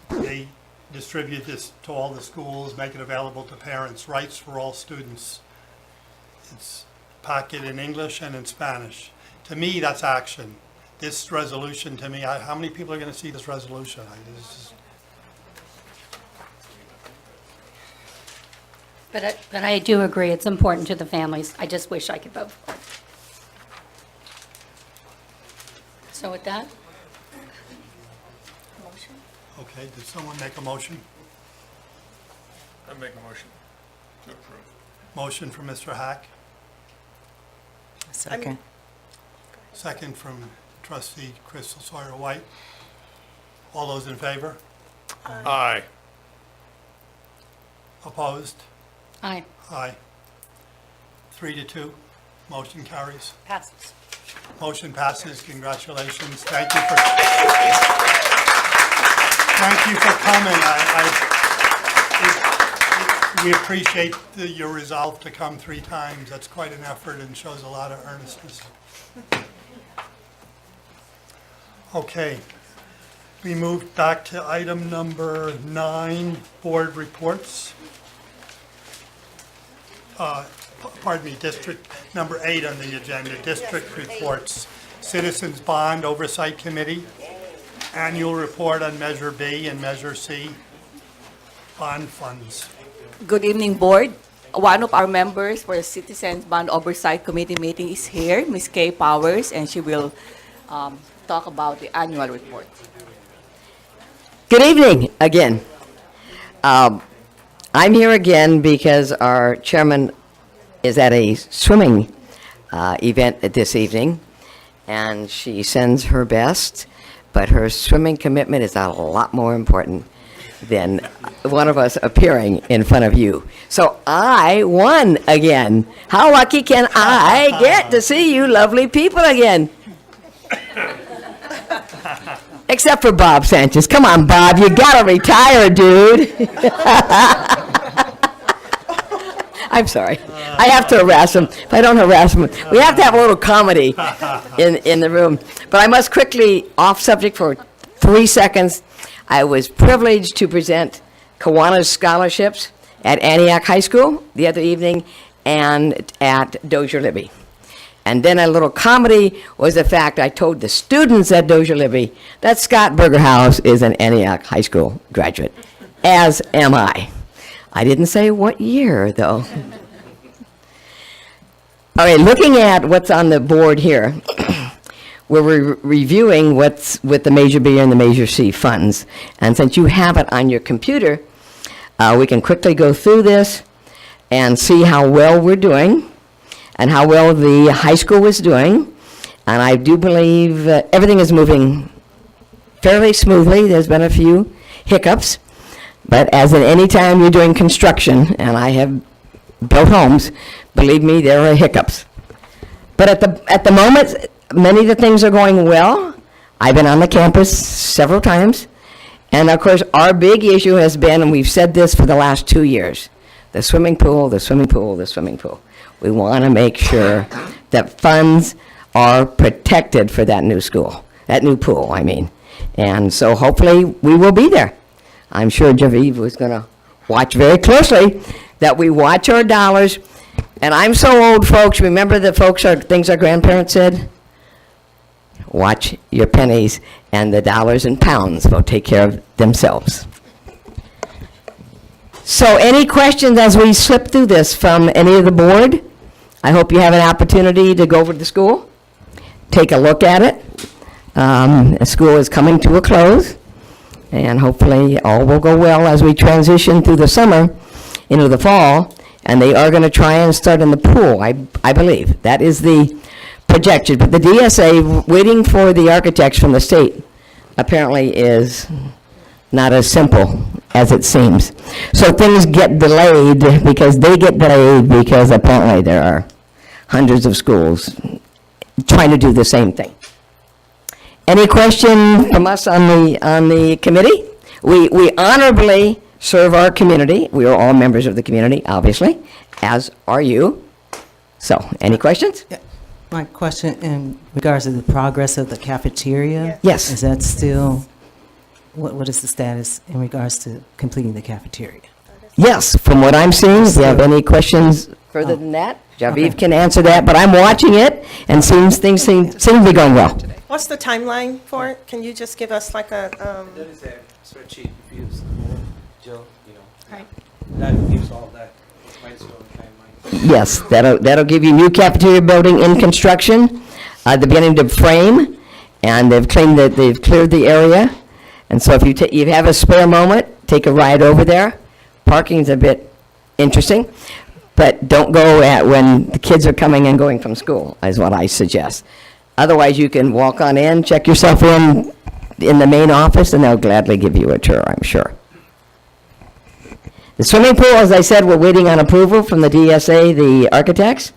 Speaker 1: They distribute this to all the schools, make it available to parents, rights for all students. It's packet in English and in Spanish. To me, that's action. This resolution, to me, how many people are going to see this resolution?
Speaker 3: But I do agree, it's important to the families. I just wish I could vote for it. So with that, motion?
Speaker 1: Okay, did someone make a motion?
Speaker 19: I make a motion to approve.
Speaker 1: Motion from Mr. Hack,
Speaker 21: Second.
Speaker 1: second from trustee Crystal Sawyer White. All those in favor?
Speaker 19: Aye.
Speaker 1: Opposed?
Speaker 3: Aye.
Speaker 1: Aye. 3-2, motion carries.
Speaker 3: Passes.
Speaker 1: Motion passes, congratulations. Thank you for coming. We appreciate your resolve to come 3 times. That's quite an effort and shows a lot of earnestness. Okay, we moved back to item number 9, board reports. Pardon me, district number 8 on the agenda, district reports. Citizens Bond Oversight Committee, annual report on Measure B and Measure C, bond funds.
Speaker 6: Good evening, Board. One of our members for the Citizens Bond Oversight Committee meeting is here, Ms. Kay Powers, and she will talk about the annual report.
Speaker 22: Good evening again. I'm here again because our chairman is at a swimming event this evening, and she sends her best, but her swimming commitment is a lot more important than one of us appearing in front of you. So I won again. How lucky can I get to see you lovely people again? Except for Bob Sanchez. Come on, Bob, you gotta retire, dude. I'm sorry. I have to harass him. If I don't harass him, we have to have a little comedy in the room. But I must quickly, off subject for 3 seconds, I was privileged to present Kiwanis scholarships at Antioch High School the other evening and at Dozier Libby. And then a little comedy was the fact I told the students at Dozier Libby that Scott Bergerhaus is an Antioch High School graduate, as am I. I didn't say what year, though. All right, looking at what's on the board here, we're reviewing what's with the Measure B and the Measure C funds. And since you have it on your computer, we can quickly go through this and see how well we're doing and how well the high school is doing. And I do believe everything is moving fairly smoothly. There's been a few hiccups, but as in any time you're doing construction, and I have built homes, believe me, there are hiccups. But at the moment, many of the things are going well. I've been on the campus several times. And of course, our big issue has been, and we've said this for the last 2 years, the swimming pool, the swimming pool, the swimming pool. We want to make sure that funds are protected for that new school, that new pool, I mean. And so hopefully we will be there. I'm sure Javiv was going to watch very closely that we watch our dollars. And I'm so old, folks, remember the things our grandparents said? Watch your pennies, and the dollars and pounds will take care of themselves. So any questions as we slip through this from any of the board I hope you have an opportunity to go over to the school, take a look at it. The school is coming to a close, and hopefully all will go well as we transition through the summer into the fall, and they are going to try and start in the pool, I believe. That is the projection. But the DSA, waiting for the architects from the state, apparently is not as simple as it seems. So things get delayed because they get delayed because apparently there are hundreds of schools trying to do the same thing. Any question from us on the committee? We honorably serve our community. We are all members of the community, obviously, as are you. So, any questions?
Speaker 21: My question in regards to the progress of the cafeteria?
Speaker 22: Yes.
Speaker 21: Is that still, what is the status in regards to completing the cafeteria?
Speaker 22: Yes, from what I'm seeing, if you have any questions further than that, Javiv can answer that, but I'm watching it, and things seem to be going well.
Speaker 20: What's the timeline for it? Can you just give us like a,
Speaker 2: There is a spreadsheet if you use Jill,
Speaker 20: Right.
Speaker 2: that gives all that milestone timeline.
Speaker 22: Yes, that'll give you new cafeteria building in construction, the beginning to frame, and they've cleared the area. And so if you have a spare moment, take a ride over there. Parking's a bit interesting, but don't go at when the kids are coming and going from school, is what I suggest. Otherwise, you can walk on in, check yourself in the main office, and they'll gladly give you a tour, I'm sure. The swimming pool, as I said, we're waiting on approval from the DSA, the architects.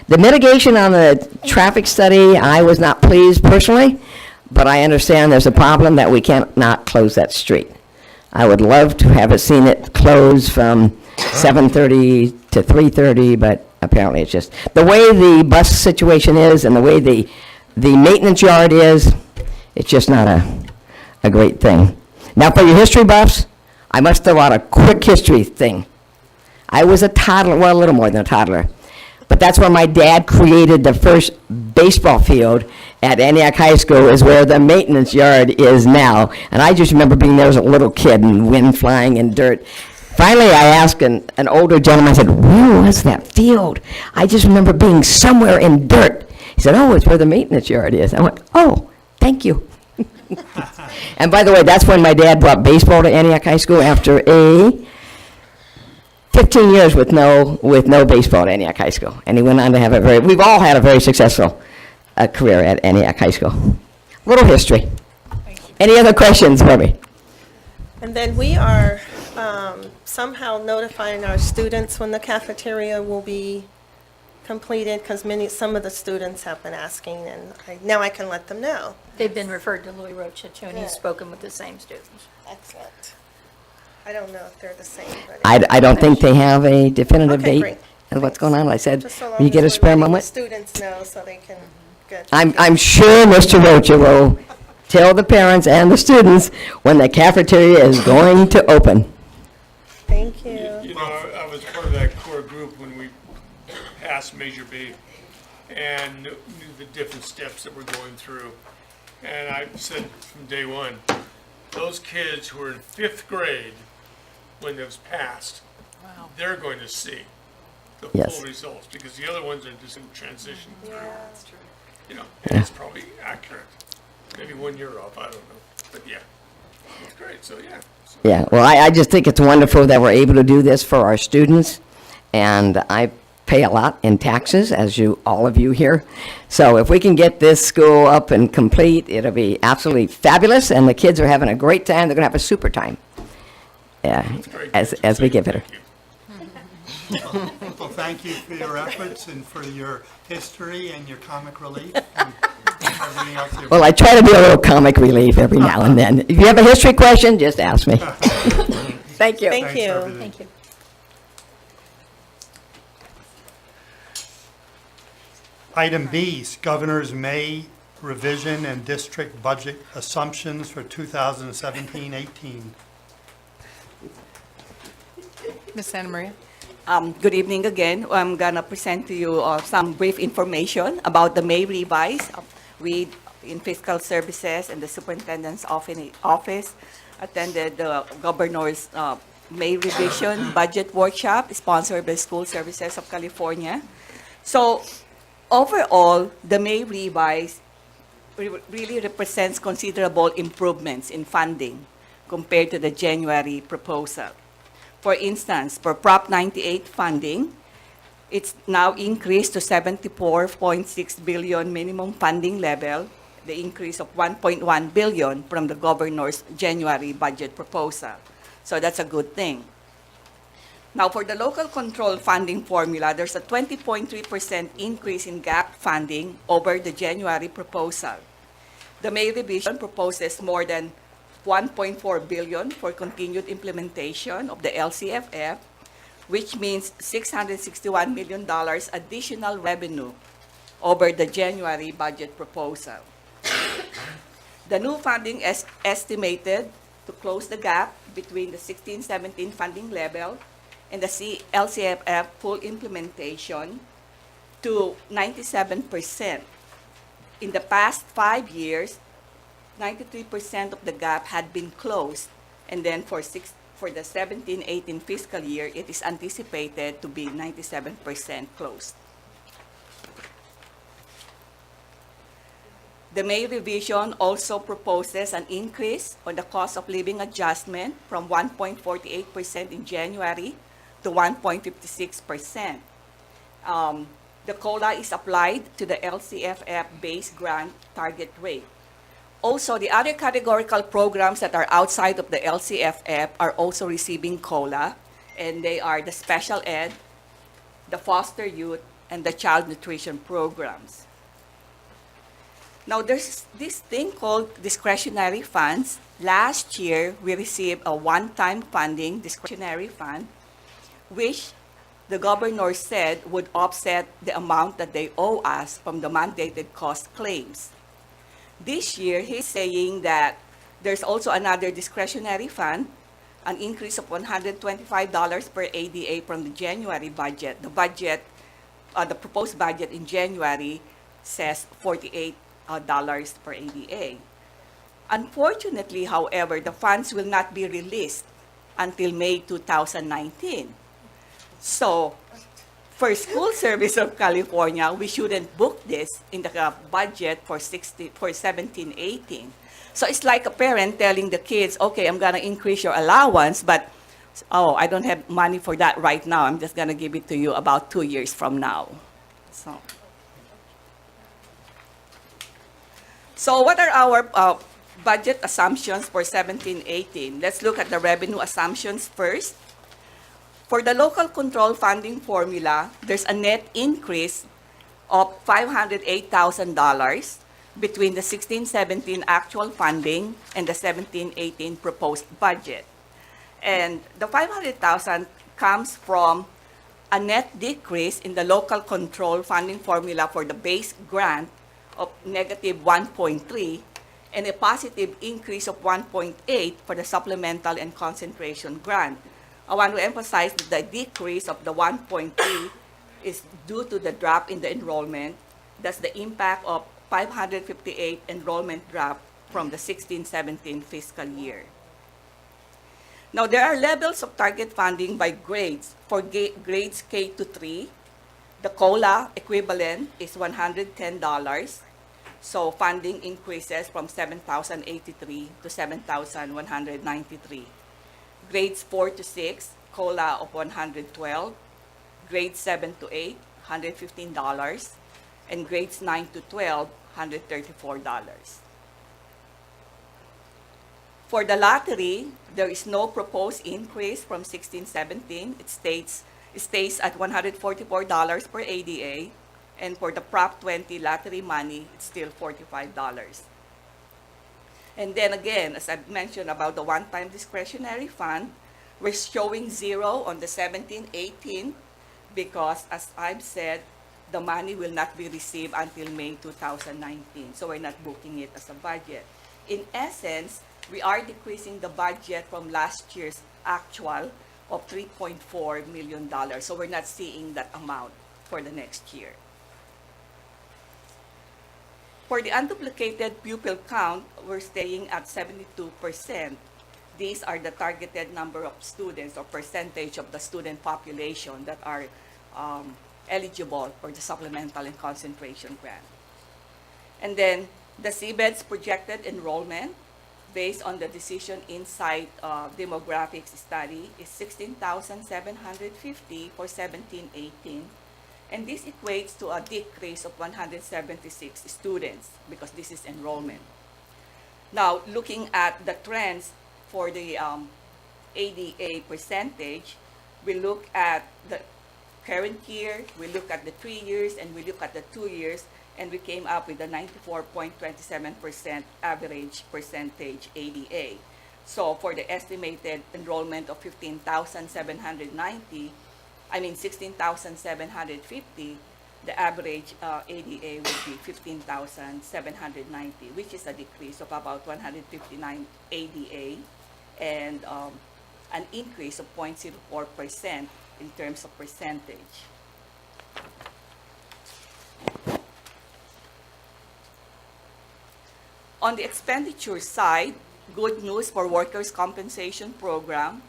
Speaker 22: The mitigation on the traffic study, I was not pleased personally, but I understand there's a problem that we can't not close that street. I would love to have seen it close from 7:30 to 3:30, but apparently it's just, the way the bus situation is and the way the maintenance yard is, it's just not a great thing. Now, for your history buffs, I must throw out a quick history thing. I was a toddler, well, a little more than a toddler, but that's when my dad created the first baseball field at Antioch High School, is where the maintenance yard is now. And I just remember being there as a little kid and wind flying and dirt. Finally, I asked an older gentleman, I said, where was that field? I just remember being somewhere in dirt. He said, oh, it's where the maintenance yard is. I went, oh, thank you. And by the way, that's when my dad brought baseball to Antioch High School after 15 years with no baseball at Antioch High School. And he went on to have we've all had a very successful career at Antioch High School. Little history. Any other questions for me?
Speaker 20: and then we are somehow notifying our students when the cafeteria will be completed, because some of the students have been asking, and now I can let them know.
Speaker 3: They've been referred to Louis Rocha too, and he's spoken with the same students.
Speaker 20: Excellent. I don't know if they're the same, but.
Speaker 22: I don't think they have a definitive
Speaker 20: Okay,
Speaker 22: date
Speaker 20: great.
Speaker 22: of what's going on. I said,
Speaker 20: Just so
Speaker 22: will you
Speaker 20: long
Speaker 22: get a
Speaker 20: as we're
Speaker 22: spare
Speaker 20: letting the
Speaker 22: moment?
Speaker 20: students know so they can, good.
Speaker 22: I'm sure Mr. Rocha will tell the parents and the students when the cafeteria is going to open.
Speaker 20: Thank you.
Speaker 19: You know, I was part of that core group when we passed Measure B and knew the different steps that we're going through. And I said from day one, those kids who were in 5th grade when it was passed, they're going to see the
Speaker 22: Yes.
Speaker 19: full results, because the other ones are just in transition through.
Speaker 20: That's true.
Speaker 19: You know, and it's probably accurate. Maybe 1 year off, I don't know. But yeah, it's great, so yeah. So-
Speaker 22: Yeah, well, I just think it's wonderful that we're able to do this for our students, and I pay a lot in taxes, as all of you here. So if we can get this school up and complete, it'll be absolutely fabulous, and the kids are having a great time. They're going to have a super time. Yeah, as we get better.
Speaker 1: Well, thank you for your efforts and for your history and your comic relief and everything else. you've-
Speaker 22: Well, I try to be a little comic relief every now and then. If you have a history question, just ask me. Thank you.
Speaker 20: Thank
Speaker 1: Thanks for
Speaker 20: you.
Speaker 1: everything.
Speaker 3: Thank you.
Speaker 1: Item B, Governor's May revision and district budget assumptions for 2017-18.
Speaker 7: Ms. Santa Maria?
Speaker 6: Good evening again. I'm gonna present to you some brief information about the May revise. We, in Fiscal Services and the Superintendent's office, attended the Governor's May revision budget workshop sponsored by School Services of California. So overall, the May revise really represents considerable improvements in funding compared to the January proposal. For instance, for Prop 98 funding, it's now increased to 74.6 billion minimum funding level, the increase of 1.1 billion from the governor's January budget proposal. So that's a good thing. Now, for the local control funding formula, there's a 20.3% increase in gap funding over the January proposal. The May revision proposes more than 1.4 billion for continued implementation of the LCFF, which means $661 million additional revenue over the January budget proposal. The new funding is estimated to close the gap between the 16-17 funding level and the LCFF full implementation to 97%. In the past 5 years, 93% of the gap had been closed, and then for the 17-18 fiscal year, it is anticipated to be 97% closed. The May revision also proposes an increase on the cost of living adjustment from 1.48% in January to 1.56%. The COLA is applied to the LCFF base grant target rate. Also, the other categorical programs that are outside of the LCFF are also receiving COLA, and they are the special ed, the foster youth, and the child nutrition programs. Now, there's this thing called discretionary funds. Last year, we received a one-time funding discretionary fund, which the governor said would offset the amount that they owe us from the mandated cost claims. This year, he's saying that there's also another discretionary fund, an increase of $125 per ADA from the January budget. The proposed budget in January says $48 per ADA. Unfortunately, however, the funds will not be released until May 2019. So, for School Service of California, we shouldn't book this in the budget for 17-18. So it's like a parent telling the kids, okay, I'm gonna increase your allowance, but oh, I don't have money for that right now. I'm just gonna give it to you about 2 years from now. So what are our budget assumptions for 17-18? Let's look at the revenue assumptions first. For the local control funding formula, there's a net increase of $508,000 between the 16-17 actual funding and the 17-18 proposed budget. And the $500,000 comes from a net decrease in the local control funding formula for the base grant of negative 1.3 and a positive increase of 1.8 for the supplemental and concentration grant. I want to emphasize that the decrease of the 1.3 is due to the drop in the enrollment. That's the impact of 558 enrollment drop from the 16-17 fiscal year. Now, there are levels of target funding by grades. For grades K to 3, the COLA equivalent is $110. So funding increases from $7,083 to $7,193. Grades 4 to 6, COLA of $112. Grades 7 to 8, $115. And grades 9 to 12, $134. For the lottery, there is no proposed increase from 16-17. It stays at $144 per ADA. And for the Prop 20 lottery money, it's still $45. And then again, as I've mentioned about the one-time discretionary fund, we're showing zero on the 17-18 because, as I've said, the money will not be received until May 2019. So we're not booking it as a budget. In essence, we are decreasing the budget from last year's actual of $3.4 million. So we're not seeing that amount for the next year. For the unduplicated pupil count, we're staying at 72%. these are the targeted number of students or percentage of the student population that are eligible for the supplemental and concentration grant. And then the CBED's projected enrollment based on the Decision Insight demographics study is 16,750 for 17-18. And this equates to a decrease of 176 students because this is enrollment. Now, looking at the trends for the ADA percentage, we look at the current year, we look at the 3 years, and we look at the 2 years, and we came up with a 94.27% average percentage ADA. So for the estimated enrollment of 16,750, the average ADA would be 15,790, which is a decrease of about 159 ADA and an increase of 0.04% in terms of percentage. On the expenditure side, good news for workers' compensation program.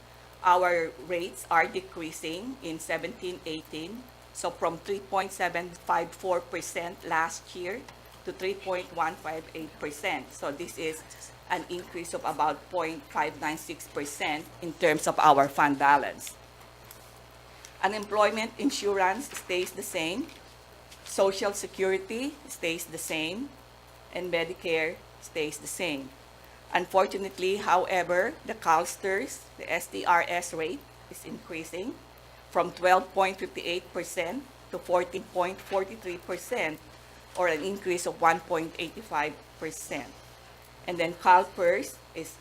Speaker 6: Our rates are decreasing in 17-18, so from 3.754% last year to 3.158%. So this is an increase of about 0.596% in terms of our fund balance. Unemployment insurance stays the same, Social Security stays the same, and Medicare stays the same. Unfortunately, however, the CalSTRS, the STRS rate is increasing from 12.58% to 14.43%, or an increase of 1.85%. And then CalPERS is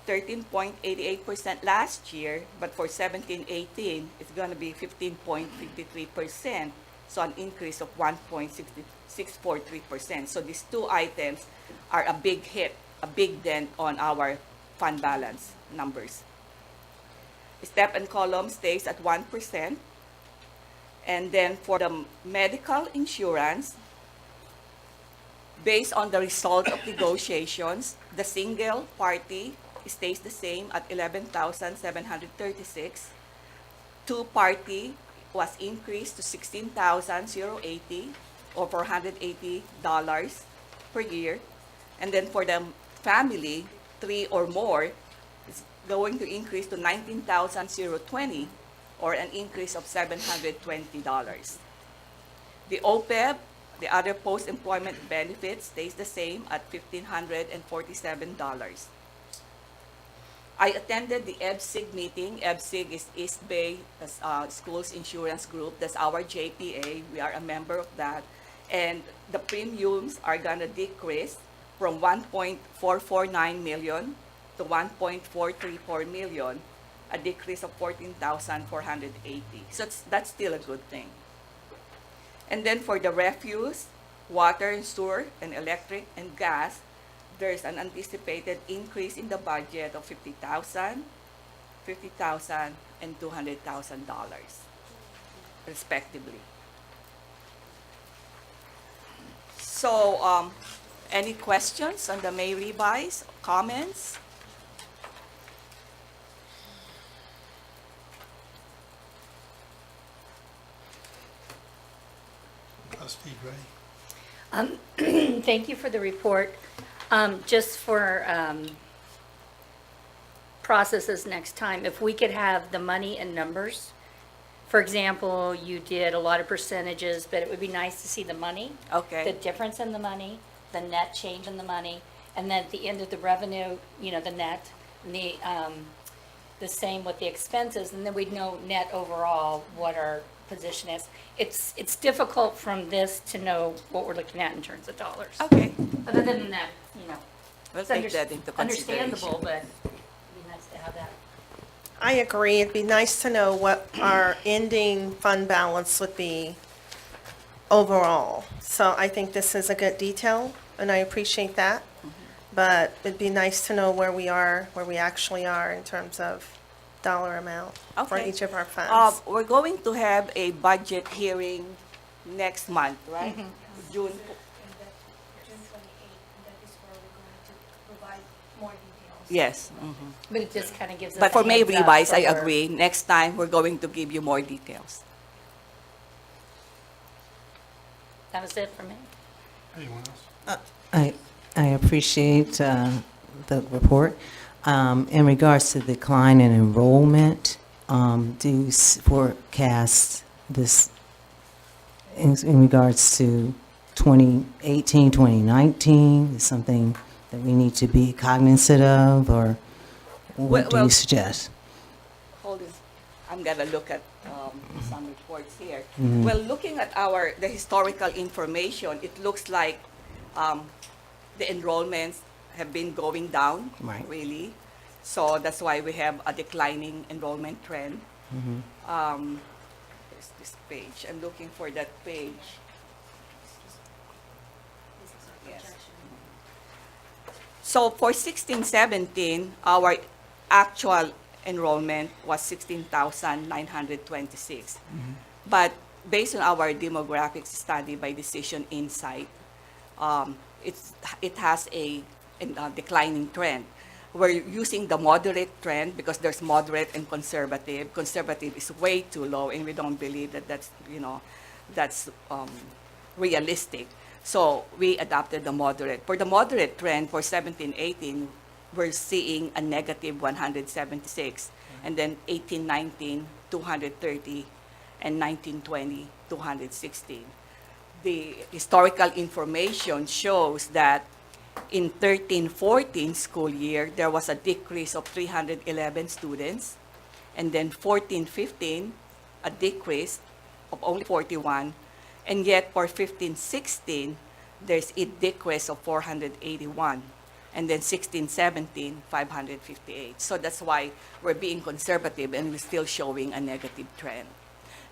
Speaker 6: 13.88% last year, but for 17-18, it's going to be 15.53%, so an increase of 1.643%. So these two items are a big hit, a big dent on our fund balance numbers. Step and column stays at 1%. And then for the medical insurance, based on the result of negotiations, the single party stays the same at 11,736. Two party was increased to 16,080 or $480 per year. And then for the family, 3 or more, is going to increase to 19,020 or an increase of $720. The OPEB, the other post-employment benefits, stays the same at $1,547. I attended the EBSIG meeting. EBSIG is East Bay Schools Insurance Group. That's our JPA. We are a member of that. And the premiums are going to decrease from 1.449 million to 1.434 million, a decrease of 14,480. So that's still a good thing. And then for the refuse, water and sewer and electric and gas, there's an anticipated increase in the budget of $50,000, $50,000, and $200,000, respectively. So, any questions on the May revise, comments?
Speaker 1: Trustee Gray.
Speaker 3: Thank you for the report. Just for processes next time, if we could have the money and numbers. For example, you did a lot of percentages, but it would be nice to see the money.
Speaker 6: Okay.
Speaker 3: The difference in the money, the net change in the money, and then at the end of the revenue, you know, the net, and the same with the expenses, and then we'd know net overall what our position is. It's difficult from this to know what we're looking at in terms of dollars.
Speaker 6: Okay.
Speaker 3: Other than that, you know,
Speaker 6: We'll
Speaker 3: it's
Speaker 6: take that into consideration.
Speaker 3: understandable, but it'd be nice to have that.
Speaker 20: I agree. It'd be nice to know what our ending fund balance would be overall. So I think this is a good detail, and I appreciate that. But it'd be nice to know where we are, where we actually are in terms of dollar amount for
Speaker 6: Okay.
Speaker 20: each of our funds.
Speaker 6: We're going to have a budget hearing next month, right? June.
Speaker 4: June 28th, and that is where we're going to provide more details
Speaker 6: Yes.
Speaker 3: But it just kind of gives us
Speaker 6: But
Speaker 3: a
Speaker 6: for May
Speaker 3: heads up
Speaker 6: revise, I
Speaker 3: for-
Speaker 6: agree. Next time, we're going to give you more details.
Speaker 3: That was it for me.
Speaker 1: Anyone else?
Speaker 21: I appreciate the report. In regards to decline in enrollment, do you forecast this in regards to 2018, 2019? Is something that we need to be cognizant of, or what do
Speaker 6: Well-
Speaker 21: you suggest?
Speaker 6: Hold on. I'm going to look at some reports here.
Speaker 21: Mhm.
Speaker 6: Well, looking at the historical information, it looks like the enrollments have been going down,
Speaker 21: Right.
Speaker 6: really. So that's why we have a declining enrollment trend. There's this page. I'm looking for that page. Yes. So for 16-17, our actual enrollment was 16,926. But based on our demographics study by Decision Insight, it has a declining trend. We're using the moderate trend because there's moderate and conservative. Conservative is way too low, and we don't believe that that's realistic. So we adopted the moderate. For the moderate trend for 17-18, we're seeing a negative 176, and then 18-19, 230, and 19-20, 216. The historical information shows that in 13-14 school year, there was a decrease of 311 students, and then 14-15, a decrease of only 41, and yet for 15-16, there's a decrease of 481, and then 16-17, 558. So that's why we're being conservative, and we're still showing a negative trend.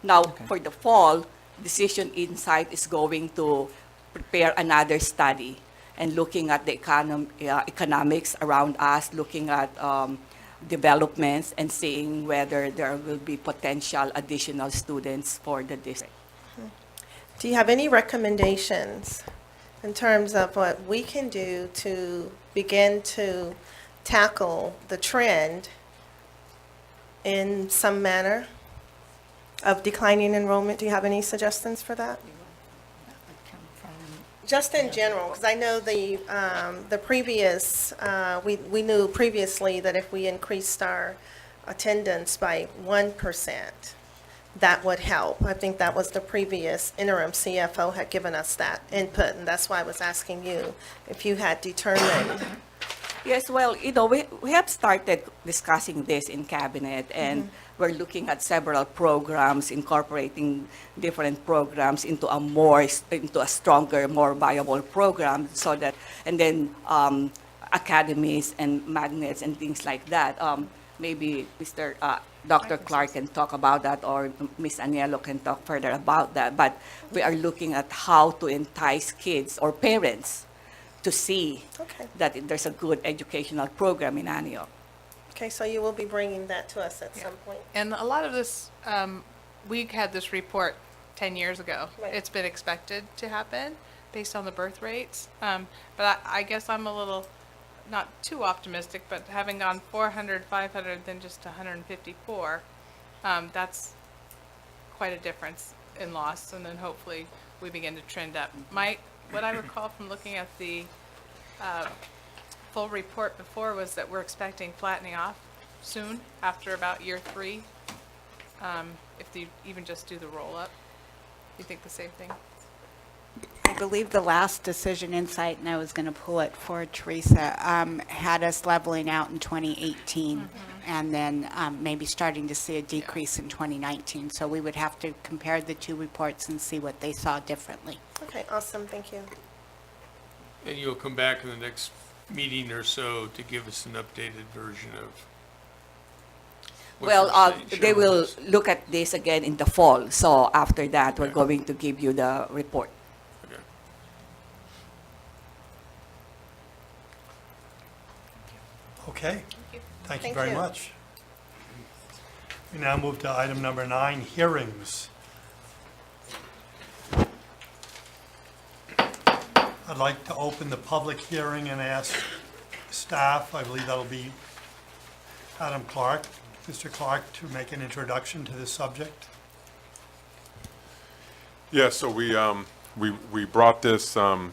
Speaker 6: Now, for the fall, Decision Insight is going to prepare another study and looking at the economics around us, looking at developments, and seeing whether there will be potential additional students for the district.
Speaker 20: Do you have any recommendations in terms of what we can do to begin to tackle the trend in some manner of declining enrollment? Do you have any suggestions for that? Just in general, because I know the previous, we knew previously that if we increased our attendance by 1%, that would help. I think that was the previous interim CFO had given us that input, and that's why I was asking you if you had determined.
Speaker 6: Yes, well, we have started discussing this in cabinet, and we're looking at several programs, incorporating different programs into a stronger, more viable program, so that, and then academies and magnets and things like that. Maybe Dr. Clark can talk about that, or Ms. Aniello can talk further about that. But we are looking at how to entice kids or parents to see that there's a good educational program in Antioch.
Speaker 20: Okay, so you will be bringing that to us at some point.
Speaker 7: And a lot of this, we had this report 10 years ago.
Speaker 20: Right.
Speaker 7: It's been expected to happen based on the birth rates. But I guess I'm a little, not too optimistic, but having gone 400, 500, then just 154, that's quite a difference in loss. And then hopefully we begin to trend up. What I recall from looking at the full report before was that we're expecting flattening off soon, after about year 3, if you even just do the roll-up. You think the same thing?
Speaker 4: I believe the last Decision Insight, and I was going to pull it for Teresa, had us leveling out in 2018, and then maybe starting to see a decrease in 2019. So we would have to compare the two reports and see what they saw differently.
Speaker 20: Okay, awesome, thank you.
Speaker 19: And you'll come back in the next meeting or so to give us an updated version of what
Speaker 6: Well,
Speaker 19: you're saying,
Speaker 6: they
Speaker 19: showing
Speaker 6: will
Speaker 19: us.
Speaker 6: look at this again in the fall. So after that, we're going to give you the report.
Speaker 19: Okay.
Speaker 1: Okay. Thank you
Speaker 20: Thank
Speaker 1: very
Speaker 20: you.
Speaker 1: much. We now move to item number 9, hearings. I'd like to open the public hearing and ask staff. I believe that'll be Adam Clark, Mr. Clark, to make an introduction to this subject.
Speaker 8: Yeah, so we brought this, brought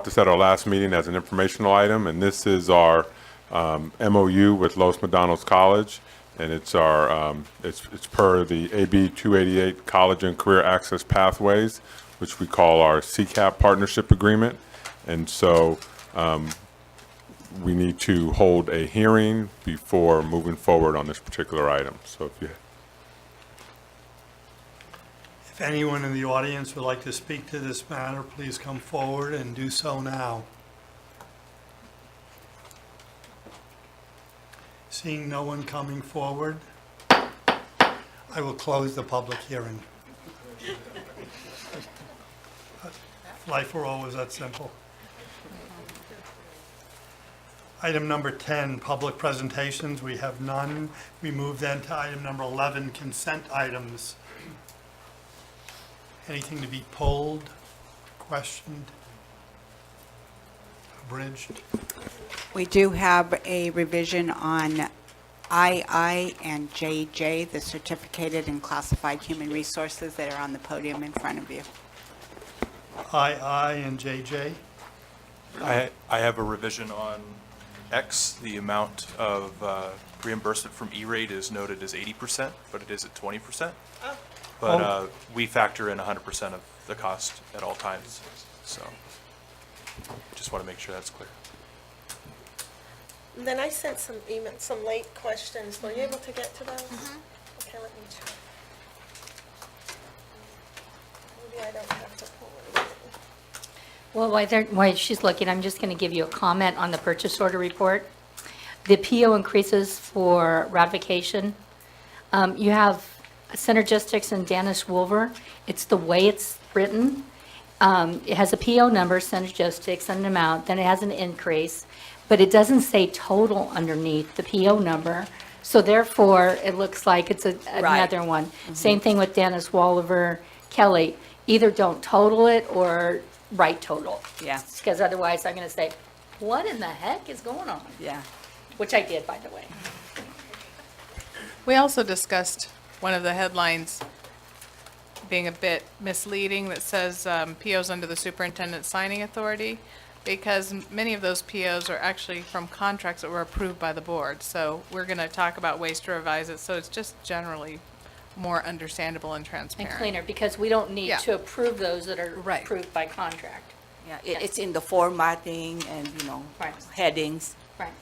Speaker 8: this at our last meeting as an informational item, and this is our MOU with Los Medanos College, and it's our, it's per the AB 288 College and Career Access Pathways, which we call our CCAP Partnership Agreement. And so we need to hold a hearing before moving forward on this particular item. So
Speaker 1: If anyone in the audience would like to speak to this matter, please come forward and do so now. Seeing no one coming forward, I will close the public hearing. Life were always that simple. Item number 10, public presentations. We have none. We move then to item number 11, consent items. Anything to be pulled, questioned, abridged?
Speaker 4: We do have a revision on II and JJ, the certificated and classified human resources that are on the podium in front of you.
Speaker 1: II and JJ.
Speaker 5: I have a revision on X. The amount of reimbursement from E-rate is noted as 80%, but it is at 20%. But we factor in 100% of the cost at all times. So just want to make sure that's clear.
Speaker 20: And then I sent some late questions. Were you able to get to those? Okay, let me check. Maybe I don't have to pull it.
Speaker 3: Well, while she's looking, I'm just going to give you a comment on the purchase order report. The PO increases for ratification. You have Synergistics and Danish Wolver. It's the way it's written. It has a PO number, Synergistics, and an amount, then it has an increase, but it doesn't say total underneath the PO number. So therefore, it looks like it's another one. Same thing with Dennis Wolver, Kelly. Either don't total it or write total.
Speaker 6: Yeah.
Speaker 3: Because otherwise, I'm going to say, what in the heck is going on?
Speaker 6: Yeah.
Speaker 3: Which I did, by the way.
Speaker 7: We also discussed one of the headlines being a bit misleading that says POs under the superintendent's signing authority, because many of those POs are actually from contracts that were approved by the board. So we're going to talk about ways to revise it, so it's just generally more understandable and
Speaker 3: And
Speaker 7: transparent.
Speaker 3: cleaner, because we don't need
Speaker 7: Yeah.
Speaker 3: to approve those that are
Speaker 7: Right.
Speaker 3: approved by contract.
Speaker 6: Yeah, it's in the formatting and,
Speaker 3: Right.
Speaker 6: headings.
Speaker 3: Right.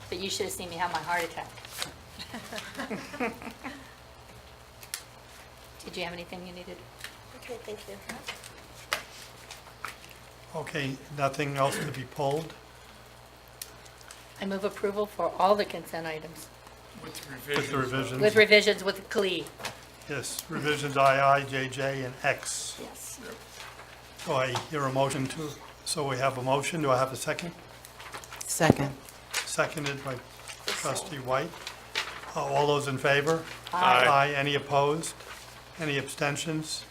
Speaker 3: But you should have seen me have my heart attack. Did you have anything you needed?
Speaker 20: Okay, thank you.
Speaker 1: Okay, nothing else to be pulled?
Speaker 3: I move approval for all the consent items.
Speaker 1: With the revisions?
Speaker 3: With revisions with glee.
Speaker 1: Yes, revisions II, JJ, and X.
Speaker 3: Yes.
Speaker 1: So I hear a motion so we have a motion. Do I have a second?
Speaker 21: Second.
Speaker 1: Seconded by trustee White. All those in favor?
Speaker 3: Aye.
Speaker 1: Aye. Any opposed? Any abstentions?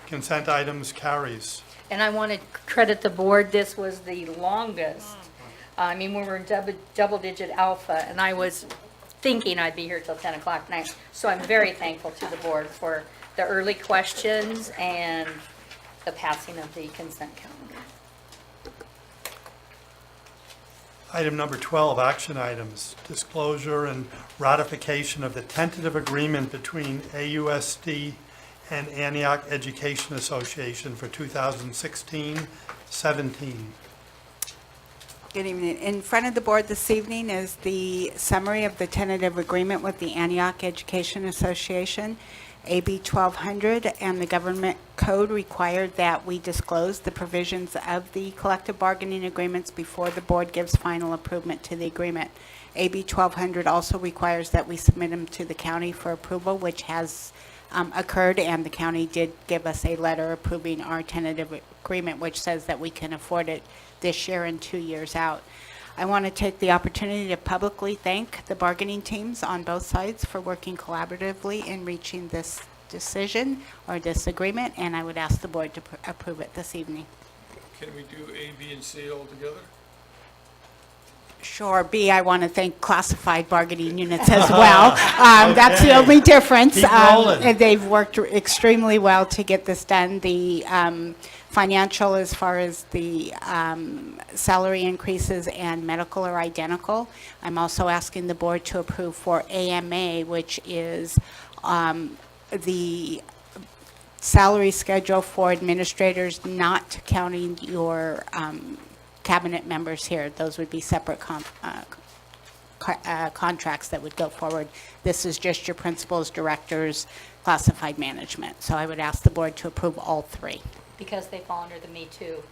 Speaker 1: Consent items carries.
Speaker 3: And I want to credit the board, this was the longest. I mean, we were in double-digit alpha, and I was thinking I'd be here till 10 o'clock tonight. So I'm very thankful to the board for the early questions and the passing of the consent calendar.
Speaker 1: Item number 12, action items, disclosure and ratification of the tentative agreement between AUSD and Antioch Education Association for 2016-17.
Speaker 4: Good evening. In front of the board this evening is the summary of the tentative agreement with the Antioch Education Association. AB 1200 and the government code required that we disclose the provisions of the collective bargaining agreements before the board gives final approval to the agreement. AB 1200 also requires that we submit them to the county for approval, which has occurred, and the county did give us a letter approving our tentative agreement, which says that we can afford it this year and 2 years out. I want to take the opportunity to publicly thank the bargaining teams on both sides for working collaboratively in reaching this decision or this agreement, and I would ask the board to approve it this evening.
Speaker 19: can we do A, B, and C all together?
Speaker 4: Sure. B, I want to thank classified bargaining units as well. That's the only difference.
Speaker 1: Keep rolling.
Speaker 4: And they've worked extremely well to get this done. The financial, as far as the salary increases and medical, are identical. I'm also asking the board to approve for AMA, which is the salary schedule for administrators, not counting your cabinet members here. Those would be separate contracts that would go forward. This is just your principals, directors, classified management. So I would ask the board to approve all three.
Speaker 3: Because they fall under the Me Too.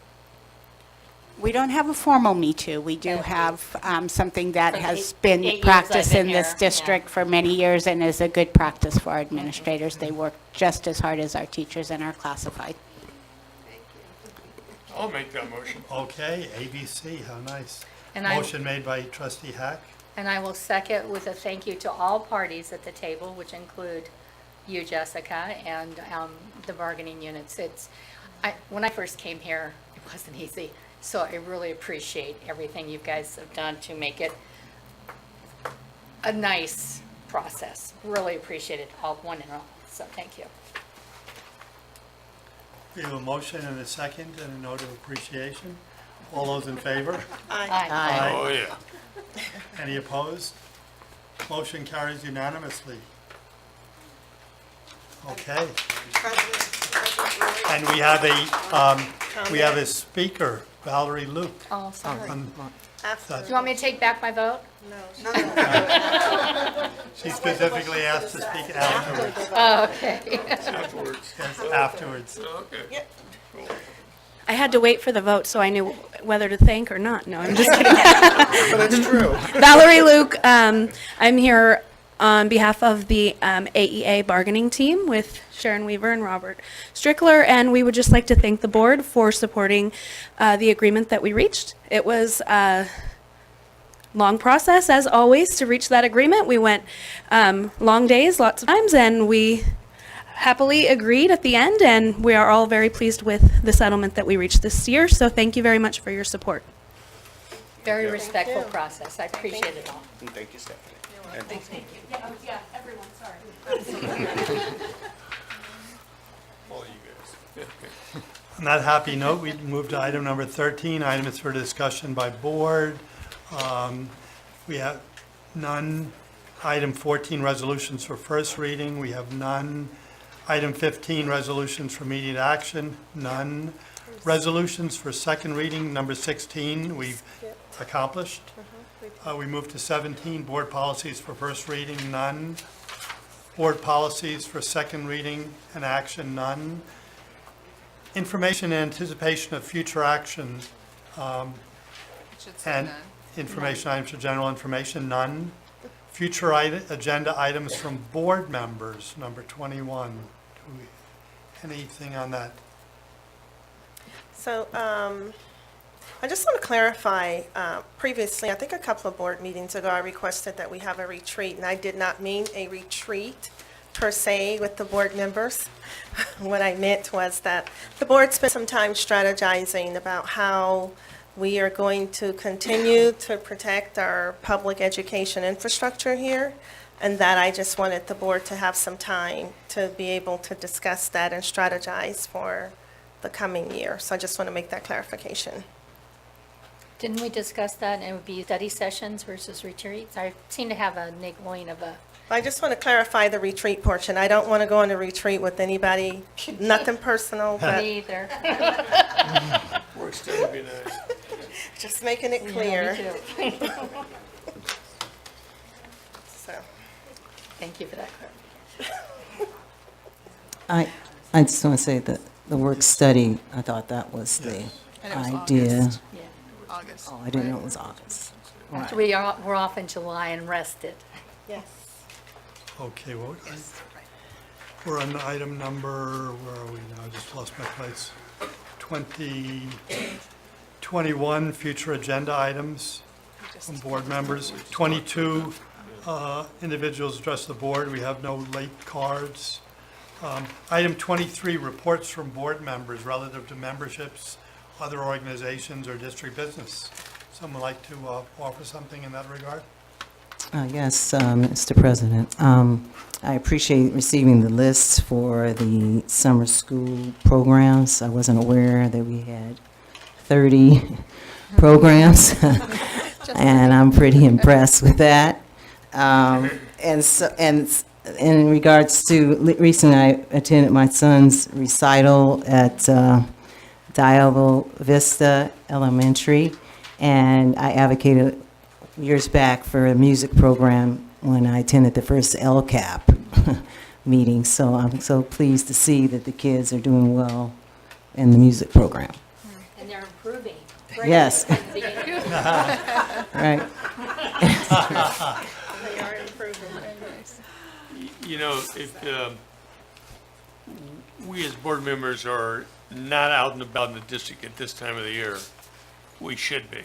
Speaker 4: We don't have a formal Me Too. We do have something that
Speaker 3: For
Speaker 4: has
Speaker 3: eight
Speaker 4: been
Speaker 3: years
Speaker 4: practiced
Speaker 3: I've been
Speaker 4: in this
Speaker 3: here,
Speaker 4: district for many years and is a good practice for our administrators. They work just as hard as our teachers and our classified.
Speaker 19: I'll make that motion.
Speaker 1: Okay, ABC, how nice.
Speaker 3: And I-
Speaker 1: Motion made by trustee Hack.
Speaker 3: And I will second with a thank you to all parties at the table, which include you, Jessica, and the bargaining units. When I first came here, it wasn't easy, so I really appreciate everything you guys have done to make it a nice process. Really appreciate it, all, one and all, so thank you.
Speaker 1: We have a motion and a second and a note of appreciation. All those in favor?
Speaker 3: Aye.
Speaker 19: Oh, yeah.
Speaker 1: Any opposed? Motion carries unanimously. Okay. And we have a speaker, Valerie Luke.
Speaker 3: Oh, sorry.
Speaker 1: on-
Speaker 3: Do you want me to take back my vote?
Speaker 1: She specifically asked to speak afterwards.
Speaker 3: Oh, okay.
Speaker 19: Afterwards.
Speaker 1: Yes, afterwards.
Speaker 19: Okay.
Speaker 9: I had to wait for the vote so I knew whether to thank or not. No, I'm just kidding.
Speaker 2: But it's true.
Speaker 9: Valerie Luke, I'm here on behalf of the AEA bargaining team with Sharon Weaver and Robert Strickler, and we would just like to thank the board for supporting the agreement that we reached. It was a long process, as always, to reach that agreement. We went long days, lots of times, and we happily agreed at the end, and we are all very pleased with the settlement that we reached this year, so thank you very much for your support.
Speaker 3: Very respectful process. I appreciate it all.
Speaker 2: And thank you, Stephanie. And
Speaker 3: Yeah, everyone, sorry.
Speaker 19: All you guys.
Speaker 1: On that happy note, we move to item number 13, items for discussion by board. We have none. Item 14, resolutions for first reading, we have none. Item 15, resolutions for immediate action, none. Resolutions for second reading, number 16, we've accomplished. We move to 17, board policies for first reading, none. Board policies for second reading and action, none. Information and anticipation of future action, and information items for general information, none. Future agenda items from board members, number 21. Anything on that?
Speaker 20: So I just want to clarify, previously, I think a couple of board meetings ago, I requested that we have a retreat, and I did not mean a retreat per se with the board members. What I meant was that the board spent some time strategizing about how we are going to continue to protect our public education infrastructure here, and that I just wanted the board to have some time to be able to discuss that and strategize for the coming year. So I just want to make that clarification.
Speaker 3: Didn't we discuss that? It would be study sessions versus retreats? I seem to have a niggling of a,
Speaker 20: I just want to clarify the retreat portion. I don't want to go on a retreat with anybody, nothing personal, but
Speaker 3: me either.
Speaker 19: Works to be nice.
Speaker 20: just making it clear.
Speaker 3: Me too.
Speaker 20: So,
Speaker 3: Thank you for that clarification.
Speaker 21: I just want to say that the work study, I thought that was the
Speaker 7: And it was
Speaker 21: idea.
Speaker 7: August.
Speaker 3: Yeah.
Speaker 7: August.
Speaker 21: Oh, I didn't know it was August. Right.
Speaker 3: We're off in July and rested.
Speaker 20: yes.
Speaker 1: Okay, well, we're on item number, where are we now? I just lost my place. 21, future agenda items from board members. 22, individuals address the board. We have no late cards. Item 23, reports from board members relative to memberships other organizations or district business. Someone like to offer something in that regard?
Speaker 21: Yes, Mr. President. I appreciate receiving the lists for the summer school programs. I wasn't aware that we had 30 programs, and I'm pretty impressed with that. And in regards to, recently I attended my son's recital at Diabo Vista Elementary, and I advocated years back for a music program when I attended the first LCAP meeting. So I'm so pleased to see that the kids are doing well in the music program.
Speaker 3: And they're improving.
Speaker 21: Yes. Right.
Speaker 20: They are improving.
Speaker 19: You know, if we as board members are not out and about in the district at this time of the year, we should be,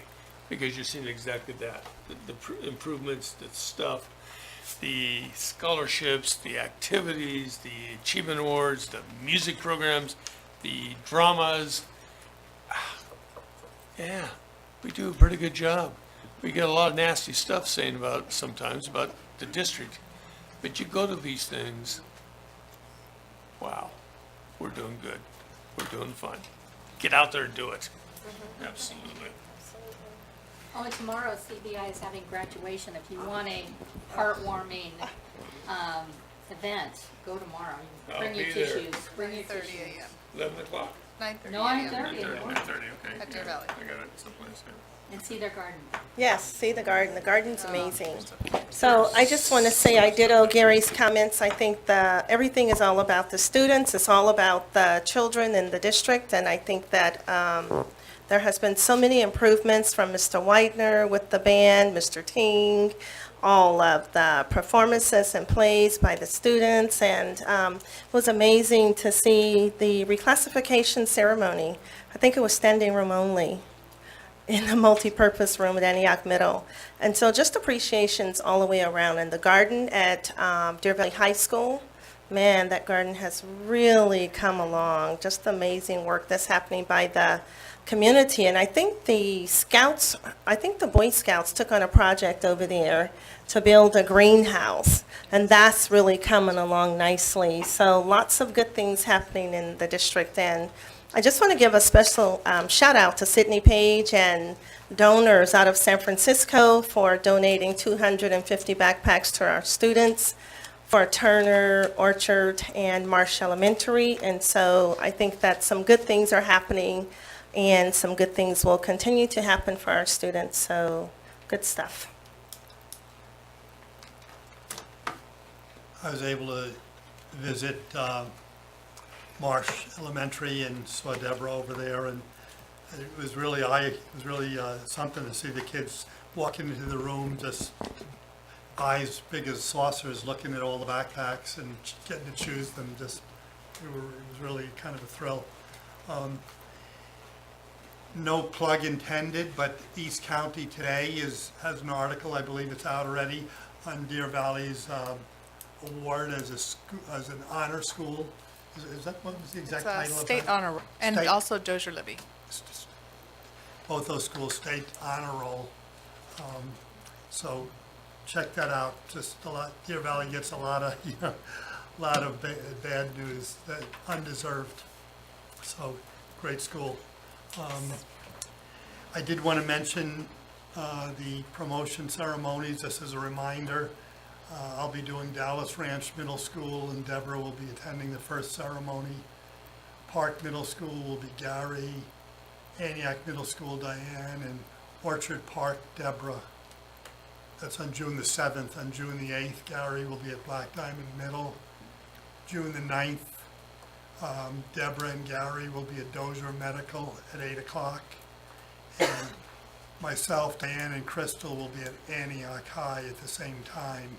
Speaker 19: because you're seeing exactly that. The improvements, the stuff, the scholarships, the activities, the achievement awards, the music programs, the dramas. Yeah, we do a pretty good job. We get a lot of nasty stuff saying about, sometimes, about the district. But you go to these things, wow, we're doing good. We're doing fine. Get out there and do it. Absolutely.
Speaker 3: Oh, and tomorrow CBI is having graduation. If you want a heartwarming event, go tomorrow.
Speaker 19: I'll
Speaker 3: Bring your
Speaker 19: be there.
Speaker 3: tissues. Bring your
Speaker 7: 9:30
Speaker 3: tissues.
Speaker 7: a.m.
Speaker 19: 11 o'clock.
Speaker 7: 9:30
Speaker 3: No,
Speaker 7: a.m.
Speaker 3: 9:30.
Speaker 19: 9:30, okay.
Speaker 7: At Deer Valley.
Speaker 19: I got it someplace there.
Speaker 3: And see their garden.
Speaker 20: Yes, see the garden. The garden's amazing. So I just want to say I ditto Gary's comments. I think everything is all about the students. It's all about the children in the district. And I think that there has been so many improvements from Mr. Whitener with the band, Mr. Ting, all of the performances and plays by the students. And it was amazing to see the reclassification ceremony. I think it was standing room only in the multi-purpose room at Antioch Middle. And so just appreciations all the way around. And the garden at Deer Valley High School, man, that garden has really come along. Just amazing work that's happening by the community. And I think the Scouts, I think the Boy Scouts took on a project over there to build a greenhouse. And that's really coming along nicely. So lots of good things happening in the district. And I just want to give a special shout out to Sydney Page and donors out of San Francisco for donating 250 backpacks to our students for Turner, Orchard, and Marsh Elementary. And so I think that some good things are happening and some good things will continue to happen for our students. So good stuff.
Speaker 1: I was able to visit Marsh Elementary and saw Deborah over there, and it was really something to see the kids walking into the room, just eyes big as saucers, looking at all the backpacks and getting to choose them. It was really kind of a thrill. No plug intended, but East County Today has an article, I believe it's out already, on Deer Valley's award as an honor school. Is that what was the exact
Speaker 7: It's a
Speaker 1: title of
Speaker 7: state
Speaker 1: that?
Speaker 7: honor, and
Speaker 1: State-
Speaker 7: also Dozier Libby.
Speaker 1: Both those schools state honor roll. So check that out. Just a lot, Deer Valley gets a lot of, bad news, that undeserved. So great school. I did want to mention the promotion ceremonies. This is a reminder. I'll be doing Dallas Ranch Middle School, and Deborah will be attending the first ceremony. Park Middle School will be Gary, Antioch Middle School Diane, and Orchard Park Deborah. That's on June the 7th. On June the 8th, Gary will be at Black Diamond Middle. June the 9th, Deborah and Gary will be at Dozier Medical at 8 o'clock. And myself, Diane, and Crystal will be at Antioch High at the same time.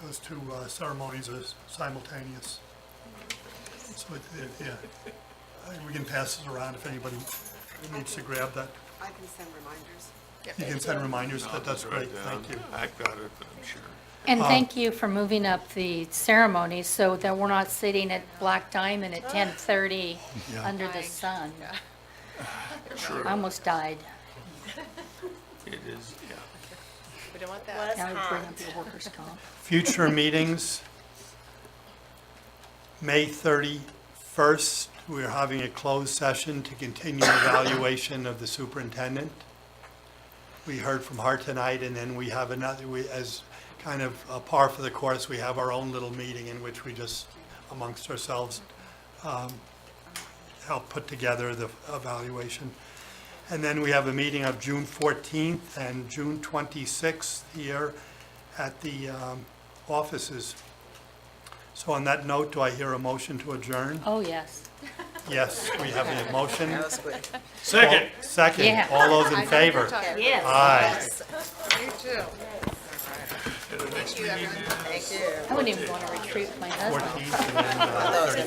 Speaker 1: Those two ceremonies are simultaneous. So, we can pass this around if anybody needs to grab that.
Speaker 4: I can send reminders.
Speaker 1: You can send reminders, that's great, thank you.
Speaker 19: I got it, but I'm sure.
Speaker 3: And thank you for moving up the ceremony so that we're not sitting at Black Diamond at 10:30
Speaker 1: Yeah.
Speaker 3: under the sun. I almost died.
Speaker 19: It is, yeah.
Speaker 7: We don't want that.
Speaker 3: Now we bring up your workers' comp.
Speaker 1: Future meetings, May 31st, we're having a closed session to continue evaluation of the superintendent. We heard from her tonight, and then we have another, as kind of a par for the course, we have our own little meeting in which we just, amongst ourselves, help put together the evaluation. And then we have a meeting of June 14th and June 26th here at the offices. So on that note, do I hear a motion to adjourn?
Speaker 3: Oh, yes.
Speaker 1: Yes, we have a motion.
Speaker 19: Second.
Speaker 1: Second.
Speaker 3: Yeah.
Speaker 1: All those in favor?
Speaker 3: Yes.
Speaker 1: Aye.
Speaker 7: You too. Thank you, everyone.
Speaker 3: I wouldn't even want to retreat with my husband.
Speaker 1: 14th and then 31st.